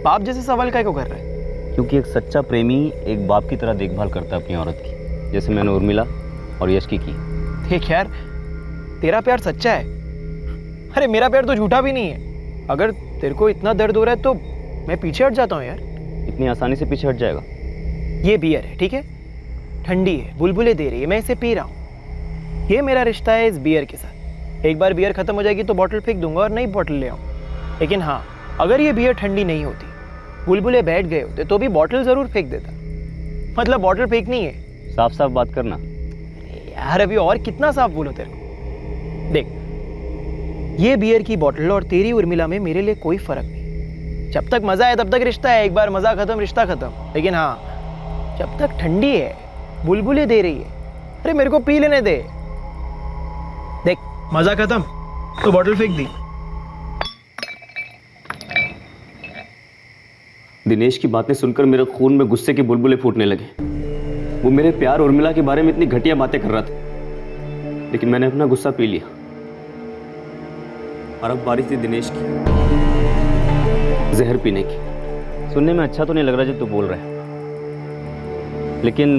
बाप जैसे सवाल काहे को कर रहा है? क्योंकि एक सच्चा प्रेमी एक बाप की तरह देखभाल करता है अपनी औरत की, जैसे मैंने उर्मिला और यश की। देख यार, तेरा प्यार सच्चा है, अरे मेरा प्यार तो झूठा भी नहीं है। अगर तेरे को इतना दर्द हो रहा है तो मैं पीछे हट जाता हूँ यार। इतनी आसानी से पीछे हट जाएगा? ये बियर है, ठीक है, ठंडी है, बुलबुले दे रही है, मैं इसे पी रहा हूँ। ये मेरा रिश्ता है इस बियर के साथ। एक बार बियर खत्म हो जाएगी तो बॉटल फेंक दूंगा और नई बॉटल ले आऊँ। लेकिन हाँ, अगर ये बियर ठंडी नहीं होती, बुलबुले बैठ गए होते, तो भी बॉटल जरूर फेंक देता। मतलब बॉटल फेंकनी है। साफ साफ बात करना यार। अभी और कितना साफ बोलो तेरे को? देख, ये बियर की बॉटल और तेरी उर्मिला में मेरे लिए कोई फर्क नहीं। जब तक मजा है तब तक रिश्ता है, एक बार मजा खत्म रिश्ता खत्म। लेकिन हाँ, जब तक ठंडी है, बुलबुले दे रही है, अरे मेरे को पी लेने दे। देख मजा खत्म तो बॉटल फेंक दी। दिनेश की बातें सुनकर मेरे खून में गुस्से के बुलबुले फूटने लगे। वो मेरे प्यार उर्मिला के बारे में इतनी घटिया बातें कर रहा था, लेकिन मैंने अपना गुस्सा पी लिया। और अब बारी थी दिनेश की जहर पीने की। सुनने में अच्छा तो नहीं लग रहा जो तू बोल रहा है, लेकिन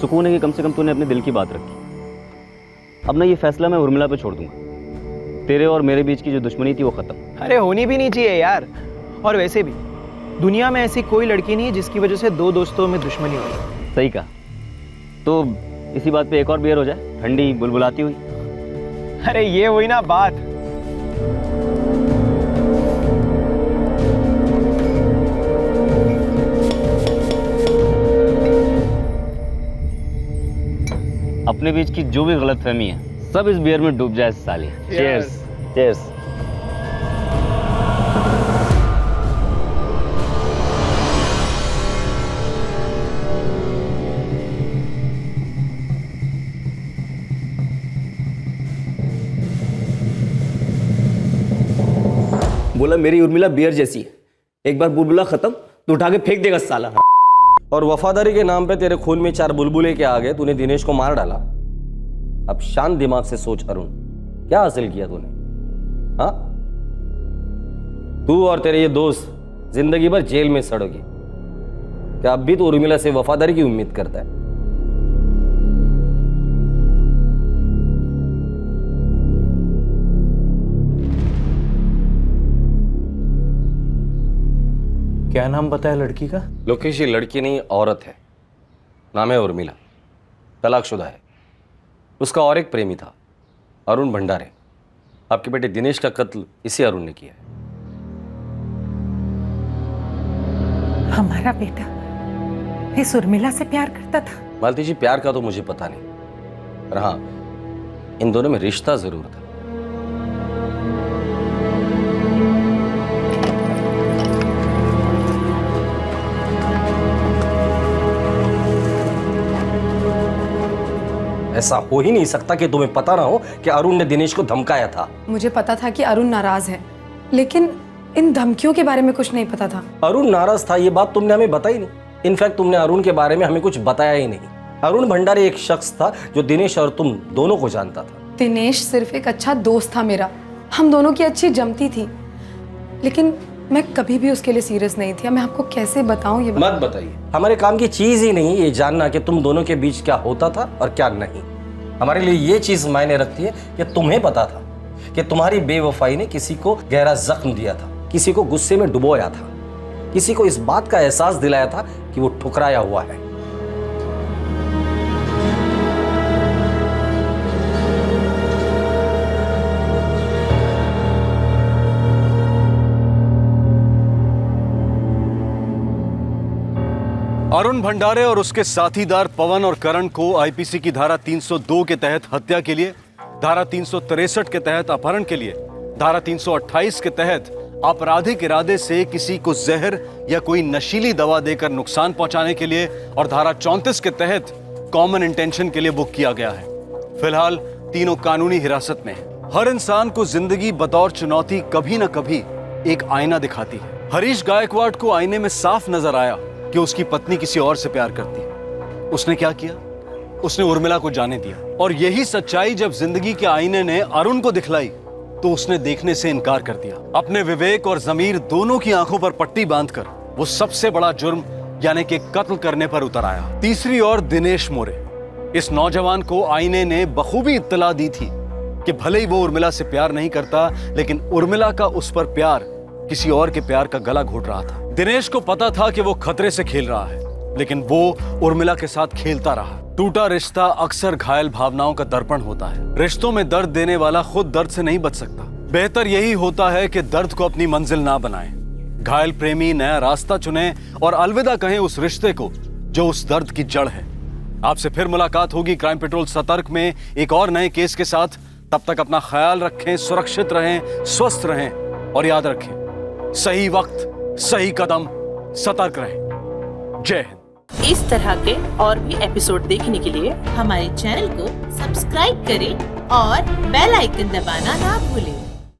सुकून है कि कम से कम तूने अपने दिल की बात रखी। अब ना ये फैसला मैं उर्मिला पे छोड़ दूंगा। तेरे और मेरे बीच की जो दुश्मनी थी वो खत्म। अरे होनी भी नहीं चाहिए यार। और वैसे भी दुनिया में ऐसी कोई लड़की नहीं है जिसकी वजह से दो दोस्तों में दुश्मनी हो। सही कहा। तो इसी बात पे एक और बियर हो जाए, ठंडी बुलबुलाती हुई। अरे ये हुई ना बात। अपने बीच की जो भी गलतफहमी है सब इस बियर में डूब जाए साली। चीयर्स। चीयर्स। बोला मेरी उर्मिला बियर जैसी है, एक बार बुलबुला खत्म तो उठा के फेंक देगा साला। और वफादारी के नाम पे तेरे खून में 4 बुलबुले के आगे तूने दिनेश को मार डाला। अब शांत दिमाग से सोच अरुण, क्या हासिल किया तूने? हाँ, तू और तेरे ये दोस्त जिंदगी भर जेल में सड़ोगे। क्या अब भी तो उर्मिला से वफादारी की उम्मीद करता है? क्या नाम बताया लड़की का? लोकेश, ये लड़की नहीं औरत है, नाम है उर्मिला, तलाकशुदा है। उसका और एक प्रेमी था, अरुण भंडारे। आपके बेटे दिनेश का कत्ल इसी अरुण ने किया है। हमारा बेटा इस उर्मिला से प्यार करता था? मालती जी, प्यार का तो मुझे पता नहीं, पर हाँ, इन दोनों में रिश्ता जरूर था। ऐसा हो ही नहीं सकता कि तुम्हें पता ना हो कि अरुण ने दिनेश को धमकाया था। मुझे पता था कि अरुण नाराज है, लेकिन इन धमकियों के बारे में कुछ नहीं पता था। अरुण नाराज था ये बात तुमने हमें बताई नहीं। इनफैक्ट तुमने अरुण के बारे में हमें कुछ बताया ही नहीं। अरुण भंडारे एक शख्स था जो दिनेश और तुम दोनों को जानता था। दिनेश सिर्फ एक अच्छा दोस्त था मेरा, हम दोनों की अच्छी जमती थी, लेकिन मैं कभी भी उसके लिए सीरियस नहीं थी। मैं आपको कैसे बताऊं ये? मत बताइए, हमारे काम की चीज ही नहीं ये जानना कि तुम दोनों के बीच क्या होता था और क्या नहीं। हमारे लिए ये चीज मायने रखती है कि तुम्हें पता था कि तुम्हारी बेवफाई ने किसी को गहरा जख्म दिया था, किसी को गुस्से में डुबोया था, किसी को इस बात का एहसास दिलाया था कि वो ठुकराया हुआ है। अरुण भंडारे और उसके साथीदार पवन और करण को आईपीसी की धारा 302 के तहत हत्या के लिए, धारा 363 के तहत अपहरण के लिए, धारा 328 के तहत आपराधिक इरादे से किसी को जहर या कोई नशीली दवा देकर नुकसान पहुंचाने के लिए और धारा 34 के तहत कॉमन इंटेंशन के लिए बुक किया गया है। फिलहाल तीनों कानूनी हिरासत में हैं। हर इंसान को जिंदगी बतौर चुनौती कभी न कभी एक आईना दिखाती है। हरीश गायकवाड़ को आईने में साफ नजर आया कि उसकी पत्नी किसी और से प्यार करती है। उसने क्या किया? उसने उर्मिला को जाने दिया। और यही सच्चाई जब जिंदगी के आईने ने अरुण को दिखलाई तो उसने देखने से इनकार कर दिया। अपने विवेक और जमीर दोनों की आंखों पर पट्टी बांधकर वो सबसे बड़ा जुर्म यानी कि कत्ल करने पर उतर आया। तीसरी ओर दिनेश मोरे, इस नौजवान को आईने ने बखूबी इत्तला दी थी कि भले ही वो उर्मिला से प्यार नहीं करता, लेकिन उर्मिला का उस पर प्यार किसी और के प्यार का गला घोट रहा था। दिनेश को पता था कि वो खतरे से खेल रहा है, लेकिन वो उर्मिला के साथ खेलता रहा। टूटा रिश्ता अक्सर घायल भावनाओं का दर्पण होता है। रिश्तों में दर्द देने वाला खुद दर्द से नहीं बच सकता। बेहतर यही होता है कि दर्द को अपनी मंजिल ना बनाएं। घायल प्रेमी नया रास्ता चुने और अलविदा कहें उस रिश्ते को जो उस दर्द की जड़ है। आपसे फिर मुलाकात होगी क्राइम पेट्रोल सतर्क में एक और नए केस के साथ। तब तक अपना ख्याल रखें, सुरक्षित रहें, स्वस्थ रहें और याद रखें, सही वक्त सही कदम, सतर्क रहें। जय हिंद। इस तरह के और भी एपिसोड देखने के लिए हमारे चैनल को सब्सक्राइब करें और बेल आइकन दबाना ना भूलें।